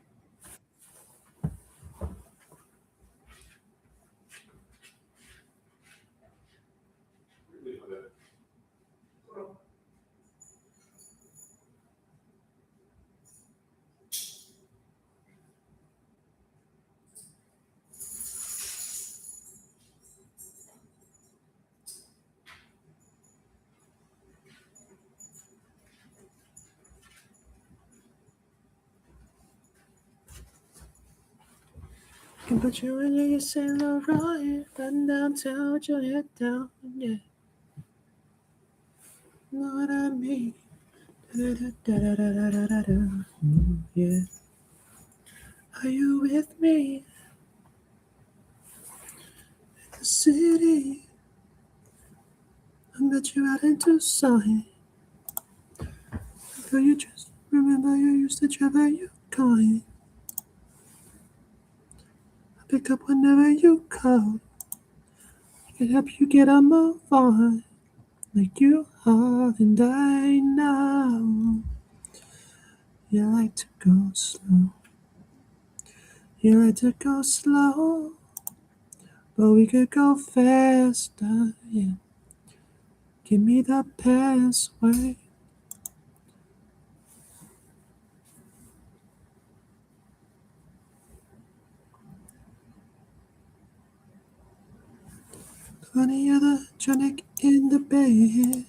Can put you in your Saint Laurent, run downtown with your head down, yeah. Know what I mean? Yeah. Are you with me? In the city. I met you out in Tucson. Girl, you just remember you used to travel you calling. I pick up whenever you call. I can help you get a move on. Like you are and I know. You like to go slow. You like to go slow. But we could go faster, yeah. Give me the password. Funny, you're the tronic in the bed.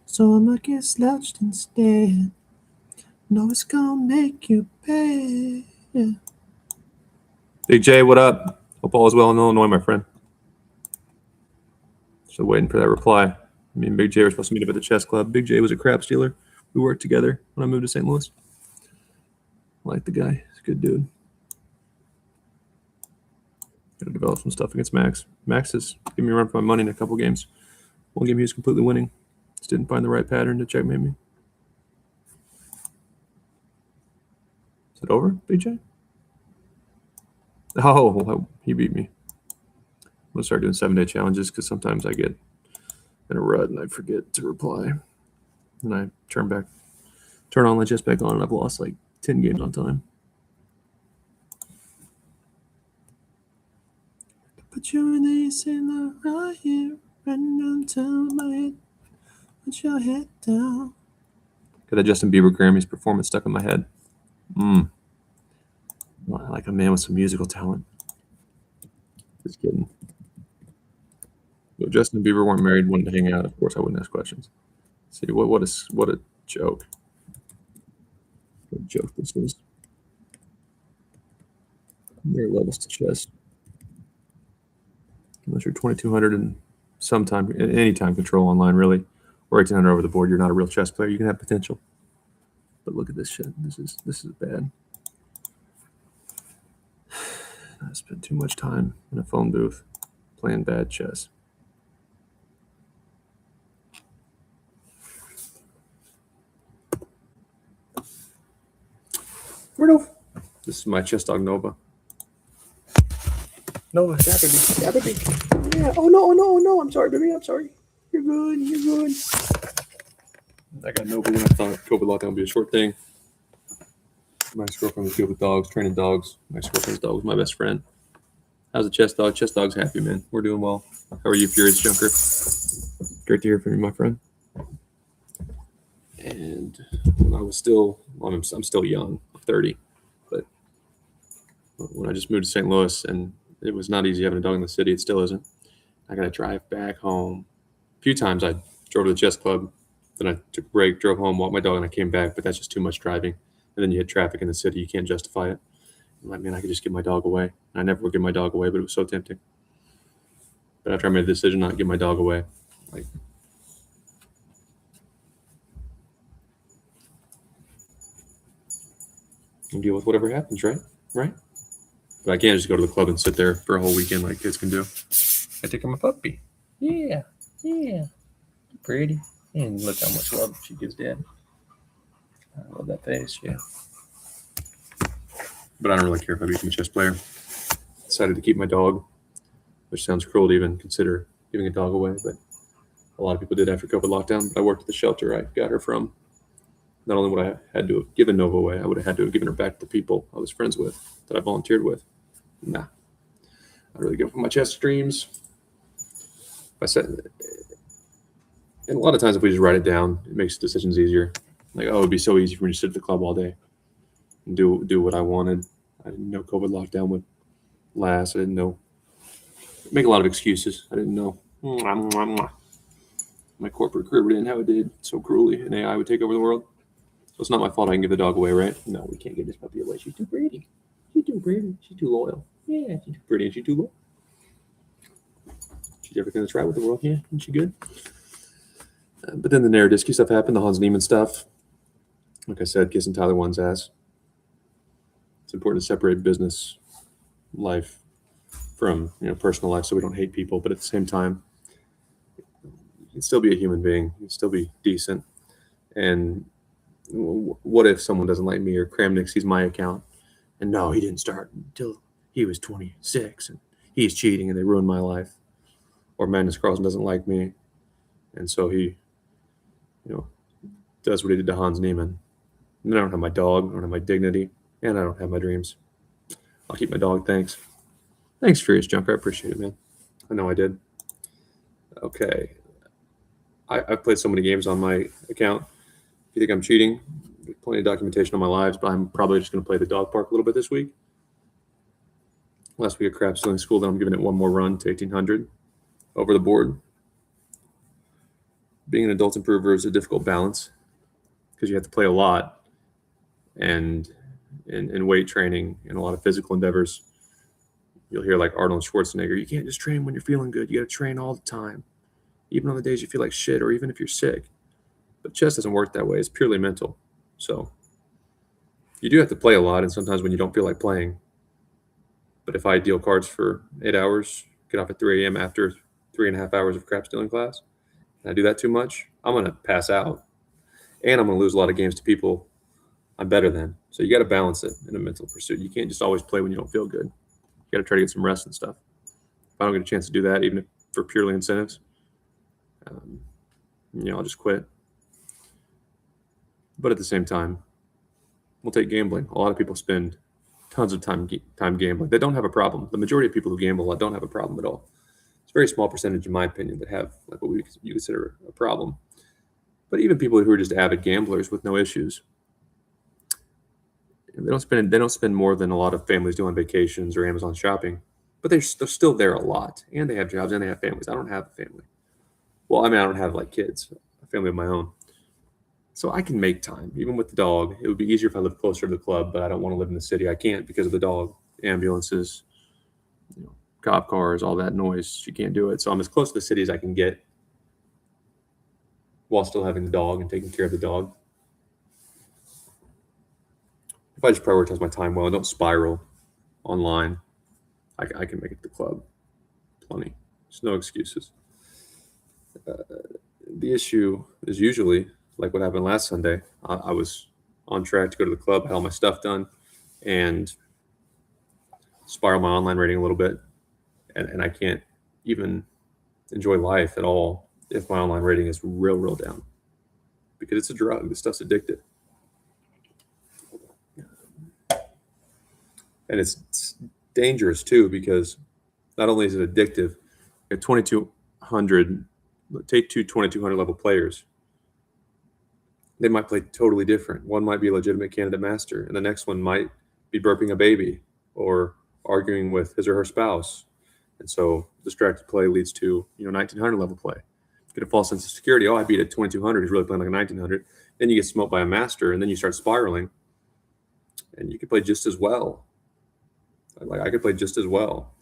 So I'ma get slouched instead. Know it's gonna make you pay. Yeah. Big J, what up? Hope all is well in Illinois, my friend. Still waiting for that reply. Me and Big J were supposed to meet up at the chess club. Big J was a crap stealer. We worked together when I moved to St. Louis. I like the guy. He's a good dude. Gotta develop some stuff against Max. Max has given me a run for my money in a couple games. One game he was completely winning. Just didn't find the right pattern to checkmate me. Is it over, BJ? Oh, he beat me. I'm gonna start doing 7-day challenges because sometimes I get in a rut and I forget to reply. And I turn on the chest back on, and I've lost like 10 games on time. Put you in the Saint Laurent here, running downtown with my head. Put your head down. Got that Justin Bieber Grammys performance stuck in my head. Like a man with some musical talent. Just kidding. If Justin and Bieber weren't married, wanted to hang out, of course I wouldn't ask questions. See what a joke. What a joke this is. There are levels to chess. Unless you're 2200 and any time control online, really, or 1800 over the board, you're not a real chess player. You can have potential. But look at this shit. This is bad. I spent too much time in a phone booth playing bad chess. Rudolph. This is my chess dog Nova. Nova, Saturday. Yeah. Oh no. I'm sorry, baby. I'm sorry. You're good. I got Nova when I thought COVID lockdown would be a short thing. My ex-girlfriend was good with dogs, training dogs. My ex-girlfriend's dog was my best friend. How's the chess dog? Chess dog's happy, man. We're doing well. How are you, Furious Junker? Great to hear from you, my friend. And when I was I'm still young, I'm 30, but when I just moved to St. Louis, and it was not easy having a dog in the city, it still isn't. I got to drive back home. A few times I drove to the chess club, then I took a break, drove home, walked my dog, and I came back, but that's just too much driving. And then you hit traffic in the city, you can't justify it. I'm like, man, I could just give my dog away. I never would give my dog away, but it was so tempting. But after I made the decision not to give my dog away, like, you deal with whatever happens, right? But I can't just go to the club and sit there for a whole weekend like kids can do. I take care of my puppy. Yeah. Pretty. And look how much love she gives Dad. I love that face, yeah. But I don't really care if I become a chess player. Decided to keep my dog, which sounds cruel to even consider giving a dog away, but a lot of people did after COVID lockdown. But I worked at the shelter I got her from. Not only would I have had to have given Nova away, I would have had to have given her back to the people I was friends with, that I volunteered with. Nah, I really go for my chess streams. I said, and a lot of times if we just write it down, it makes decisions easier. Like, oh, it'd be so easy for me to sit at the club all day and do what I wanted. I didn't know COVID lockdown would last. I didn't know. Make a lot of excuses. I didn't know. My corporate career didn't how it did so cruelly, and AI would take over the world. So it's not my fault I can give the dog away, right? No, we can't give this puppy away. She's too pretty. She's too pretty. She's too loyal. Yeah, she's too pretty and she's too loyal. She's everything that's right with the world. Yeah, isn't she good? But then the Narodisky stuff happened, the Hans Niemann stuff. Like I said, kissing Tyler one's ass. It's important to separate business life from personal life so we don't hate people. But at the same time, you can still be a human being. You can still be decent. And what if someone doesn't like me, or Kramnik sees my account and no, he didn't start until he was 26 and he's cheating and they ruined my life? Or Magnus Carlsen doesn't like me, and so he does what he did to Hans Niemann. And I don't have my dog, I don't have my dignity, and I don't have my dreams. I'll keep my dog. Thanks, Furious Junker. I appreciate it, man. I know I did. Okay, I've played so many games on my account. If you think I'm cheating, there's plenty of documentation on my lives, but I'm probably just going to play the dog park a little bit this week. Last week at Crap Stealing School, then I'm giving it one more run to 1800 over the board. Being an adult improver is a difficult balance because you have to play a lot, and in weight training and a lot of physical endeavors, you'll hear like Arnold Schwarzenegger, you can't just train when you're feeling good. You got to train all the time, even on the days you feel like shit or even if you're sick. But chess doesn't work that way. It's purely mental. So you do have to play a lot, and sometimes when you don't feel like playing. But if I deal cards for 8 hours, get off at 3 a.m. after 3.5 hours of crap stealing class, and I do that too much, I'm going to pass out. And I'm going to lose a lot of games to people I'm better than. So you got to balance it in a mental pursuit. You can't just always play when you don't feel good. You got to try to get some rest and stuff. If I don't get a chance to do that, even if for purely incentives, I'll just quit. But at the same time, we'll take gambling. A lot of people spend tons of time gambling. They don't have a problem. The majority of people who gamble a lot don't have a problem at all. It's a very small percentage, in my opinion, that have like what you consider a problem. But even people who are just avid gamblers with no issues, they don't spend more than a lot of families do on vacations or Amazon shopping. But they're still there a lot, and they have jobs and they have families. I don't have a family. Well, I don't have like kids, a family of my own. So I can make time, even with the dog. It would be easier if I lived closer to the club, but I don't want to live in the city. I can't because of the dog, ambulances, cop cars, all that noise. She can't do it. So I'm as close to the city as I can get while still having the dog and taking care of the dog. If I just prioritize my time well and don't spiral online, I can make it to the club. Plenty. There's no excuses. The issue is usually like what happened last Sunday. I was on track to go to the club, had all my stuff done, and spiral my online rating a little bit. And I can't even enjoy life at all if my online rating is real down. Because it's a drug. This stuff's addictive. And it's dangerous too, because not only is it addictive, at 2200, take two 2200 level players. They might play totally different. One might be a legitimate candidate master, and the next one might be burping a baby or arguing with his or her spouse. And so distracted play leads to 1900 level play. Get a false sense of security. Oh, I beat a 2200. He's really playing like a 1900. Then you get smoked by a master, and then you start spiraling. And you can play just as well. Like I could play just as well,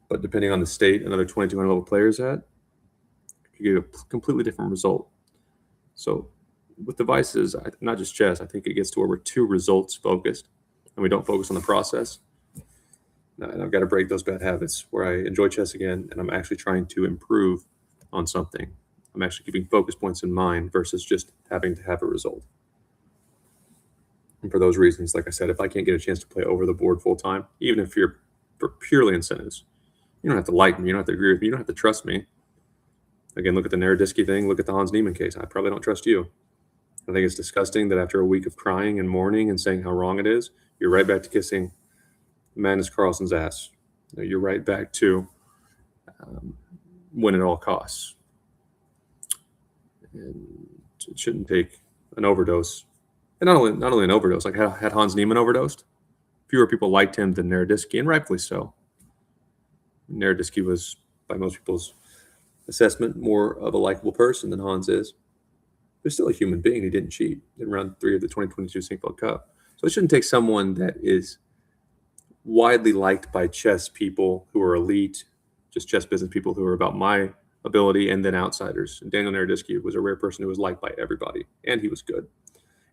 but depending on the state another 2200 level players at, you get a completely different result. So with devices, not just chess, I think it gets to where we're too results focused and we don't focus on the process. And I've got to break those bad habits where I enjoy chess again and I'm actually trying to improve on something. I'm actually keeping focus points in mind versus just having to have a result. And for those reasons, like I said, if I can't get a chance to play over the board full time, even if you're for purely incentives, you don't have to like me, you don't have to agree with me, you don't have to trust me. Again, look at the Narodisky thing, look at the Hans Niemann case. I probably don't trust you. I think it's disgusting that after a week of crying and mourning and saying how wrong it is, you're right back to kissing Magnus Carlsen's ass. You're right back to win at all costs. And it shouldn't take an overdose. And not only an overdose, like had Hans Niemann overdosed, fewer people liked him than Naroditsky, and rightfully so. Naroditsky was, by most people's assessment, more of a likable person than Hans is. But still a human being. He didn't cheat in round 3 of the 2022 Sinquefield Cup. So it shouldn't take someone that is widely liked by chess people who are elite, just chess business people who are about my ability, and then outsiders. And Daniel Naroditsky was a rare person who was liked by everybody, and he was good.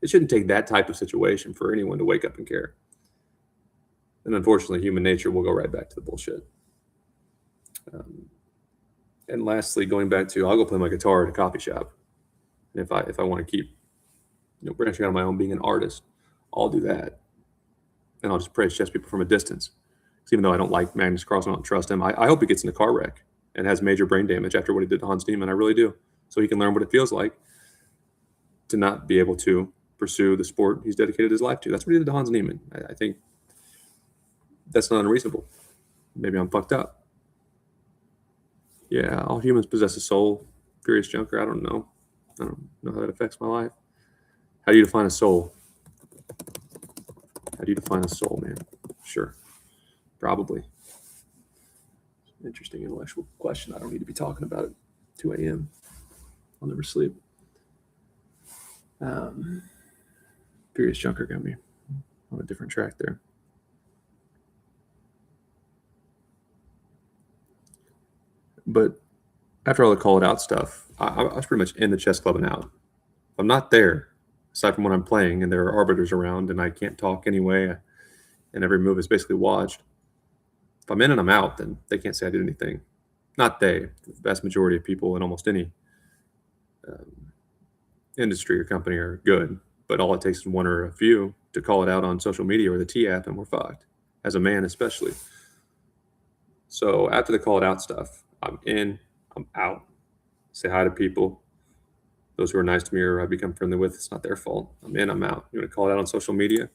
It shouldn't take that type of situation for anyone to wake up and care. And unfortunately, human nature will go right back to the bullshit. And lastly, going back to, I'll go play my guitar at a coffee shop. And if I want to keep branching out on my own, being an artist, I'll do that. And I'll just praise chess people from a distance. Because even though I don't like Magnus Carlsen, I don't trust him, I hope he gets in a car wreck and has major brain damage after what he did to Hans Niemann. I really do. So he can learn what it feels like to not be able to pursue the sport he's dedicated his life to. That's what he did to Hans Niemann. I think that's not unreasonable. Maybe I'm fucked up. Yeah, all humans possess a soul. Furious Junker, I don't know. I don't know how that affects my life. How do you define a soul? How do you define a soul, man? Sure. Probably. Interesting intellectual question. I don't need to be talking about it. 2 a.m. I'll never sleep. Furious Junker got me on a different track there. But after all the call it out stuff, I was pretty much in the chess club and out. I'm not there, aside from when I'm playing and there are arbiters around and I can't talk anyway, and every move is basically watched. If I'm in and I'm out, then they can't say I did anything. Not they. The vast majority of people in almost any industry or company are good, but all it takes is one or a few to call it out on social media or the T app, and we're fucked. As a man, especially. So after the call it out stuff, I'm in, I'm out. Say hi to people. Those who are nice to me or I become friendly with, it's not their fault. I'm in, I'm out. You want to call it out on social media?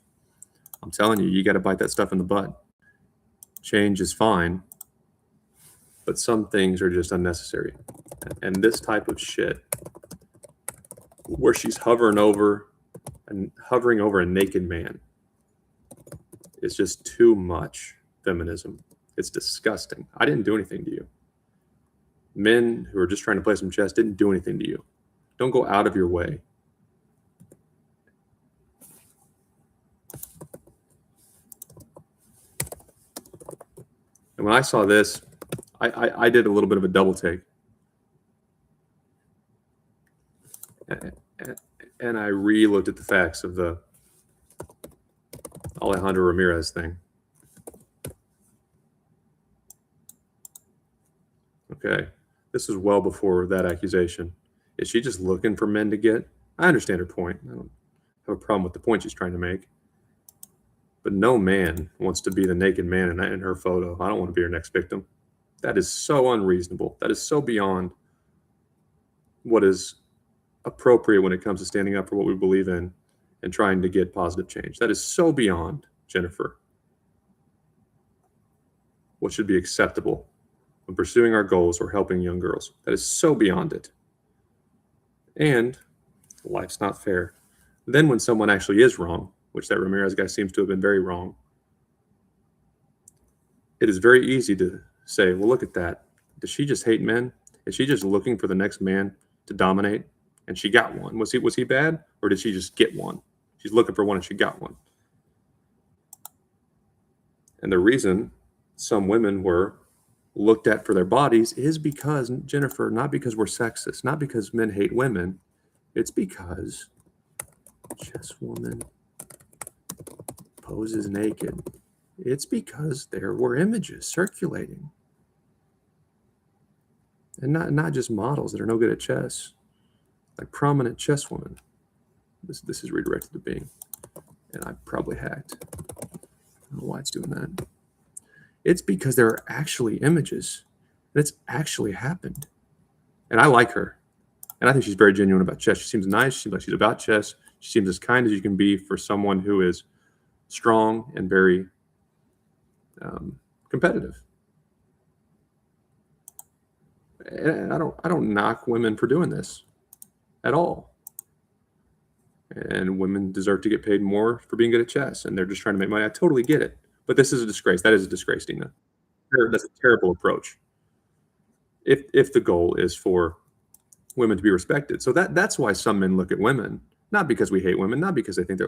I'm telling you, you got to bite that stuff in the butt. Change is fine, but some things are just unnecessary. And this type of shit, where she's hovering over a naked man, is just too much feminism. It's disgusting. I didn't do anything to you. Men who are just trying to play some chess didn't do anything to you. Don't go out of your way. And when I saw this, I did a little bit of a double take. And I re-looked at the facts of the Alejandro Ramirez thing. Okay, this is well before that accusation. Is she just looking for men to get? I understand her point. I don't have a problem with the point she's trying to make. But no man wants to be the naked man in her photo. I don't want to be her next victim. That is so unreasonable. That is so beyond what is appropriate when it comes to standing up for what we believe in and trying to get positive change. That is so beyond, Jennifer, what should be acceptable when pursuing our goals or helping young girls. That is so beyond it. And life's not fair. Then when someone actually is wrong, which that Ramirez guy seems to have been very wrong, it is very easy to say, well, look at that. Does she just hate men? Is she just looking for the next man to dominate? And she got one. Was he bad? Or did she just get one? She's looking for one and she got one. And the reason some women were looked at for their bodies is because, Jennifer, not because we're sexist, not because men hate women. It's because chess woman poses naked. It's because there were images circulating. And not just models that are no good at chess, like prominent chess women. This is redirected to Bing, and I probably hacked. I don't know why it's doing that. It's because there are actually images, and it's actually happened. And I like her, And I think she's very genuine about chess. She seems nice. She seems like she's about chess. She seems as kind as you can be for someone who is strong and very competitive. And I don't knock women for doing this at all. And women deserve to get paid more for being good at chess, and they're just trying to make money. I totally get it. But this is a disgrace. That is a disgrace, Dina. That's a terrible approach. If the goal is for women to be respected. So that's why some men look at women, not because we hate women, not because they think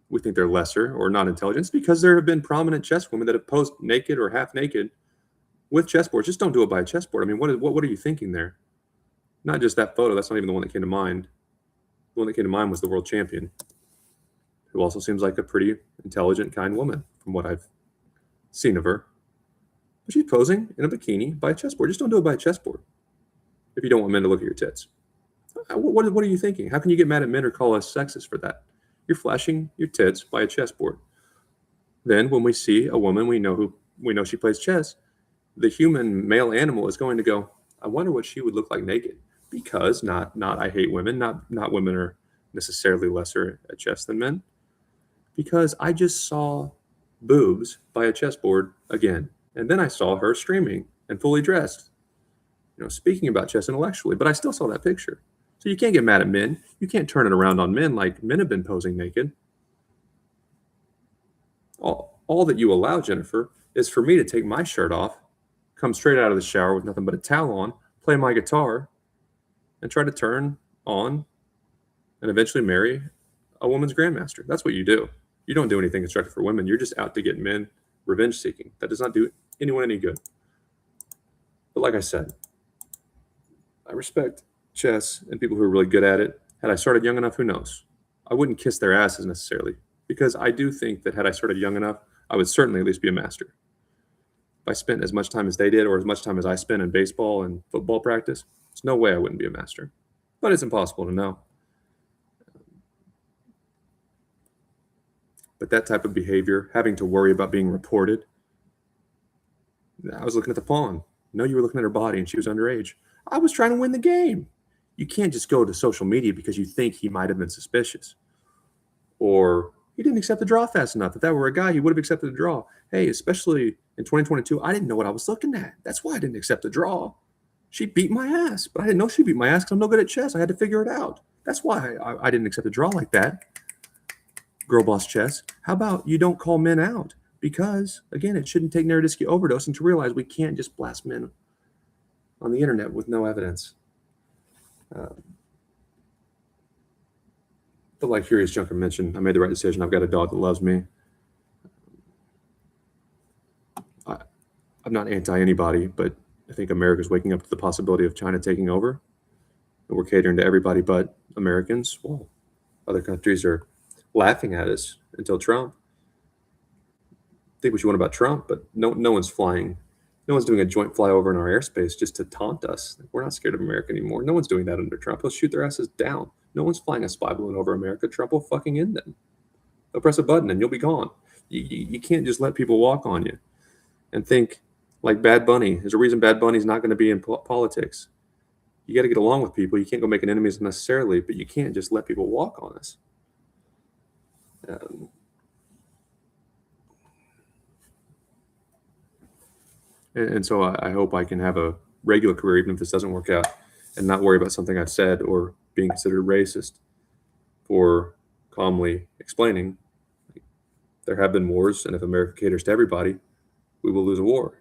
we think they're lesser or not intelligent. It's because there have been prominent chess women that have posed naked or half naked with chessboards. Just don't do it by a chessboard. I mean, what are you thinking there? Not just that photo. That's not even the one that came to mind. The one that came to mind was the world champion, who also seems like a pretty intelligent, kind woman from what I've seen of her. But she's posing in a bikini by a chessboard. Just don't do it by a chessboard if you don't want men to look at your tits. What are you thinking? How can you get mad at men or call us sexist for that? You're flashing your tits by a chessboard. Then when we see a woman we know she plays chess, the human male animal is going to go, I wonder what she would look like naked. Because not I hate women, not women are necessarily lesser at chess than men. Because I just saw boobs by a chessboard again. And then I saw her streaming and fully dressed, speaking about chess intellectually, but I still saw that picture. So you can't get mad at men. You can't turn it around on men like men have been posing naked. All that you allow, Jennifer, is for me to take my shirt off, come straight out of the shower with nothing but a towel on, play my guitar, and try to turn on and eventually marry a woman's grandmaster. That's what you do. You don't do anything constructive for women. You're just out to get men revenge seeking. That does not do anyone any good. But like I said, I respect chess and people who are really good at it. Had I started young enough, who knows? I wouldn't kiss their asses necessarily, because I do think that had I started young enough, I would certainly at least be a master. If I spent as much time as they did or as much time as I spent in baseball and football practice, there's no way I wouldn't be a master. But it's impossible to know. But that type of behavior, having to worry about being reported, I was looking at the pawn. No, you were looking at her body and she was underage. I was trying to win the game. You can't just go to social media because you think he might have been suspicious. Or he didn't accept the draw fast enough. If that were a guy, he would have accepted the draw. Hey, especially in 2022, I didn't know what I was looking at. That's why I didn't accept the draw. She beat my ass, but I didn't know she beat my ass because I'm no good at chess. I had to figure it out. That's why I didn't accept the draw like that. Girl boss chess. How about you don't call men out? Because, again, it shouldn't take Naroditsky overdose and to realize we can't just blast men on the internet with no evidence. But like Furious Junker mentioned, I made the right decision. I've got a dog that loves me. I'm not anti-anybody, but I think America's waking up to the possibility of China taking over. And we're catering to everybody but Americans. Well, other countries are laughing at us until Trump. Think what you want about Trump, but no one's flying. No one's doing a joint flyover in our airspace just to taunt us. We're not scared of America anymore. No one's doing that under Trump. He'll shoot their asses down. No one's flying a spy balloon over America. Trump will fucking end them. They'll press a button and you'll be gone. You can't just let people walk on you and think like Bad Bunny. There's a reason Bad Bunny's not going to be in politics. You got to get along with people. You can't go making enemies necessarily, but you can't just let people walk on us. And so I hope I can have a regular career, even if this doesn't work out, and not worry about something I've said or being considered racist for calmly explaining there have been wars, and if America caters to everybody, we will lose a war.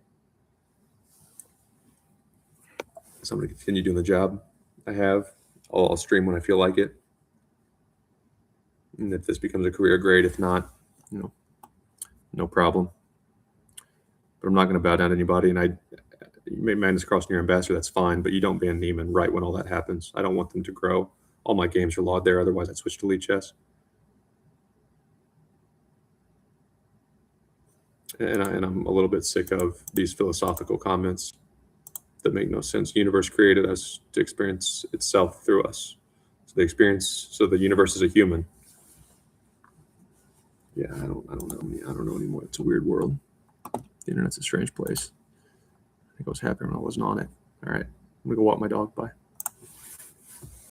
So I'm going to continue doing the job I have. I'll stream when I feel like it. And if this becomes a career, great. If not, no problem. But I'm not going to bow down to anybody. And you may Magnus Carlsen your ambassador, that's fine. But you don't ban Neiman right when all that happens. I don't want them to grow. All my games are logged there. Otherwise, I'd switch to Lichess. And I'm a little bit sick of these philosophical comments that make no sense. The universe created us to experience itself through us. So the universe is a human. Yeah, I don't know anymore. It's a weird world. The internet's a strange place. I think I was happy when I wasn't on it. All right, I'm gonna go walk my dog. Bye.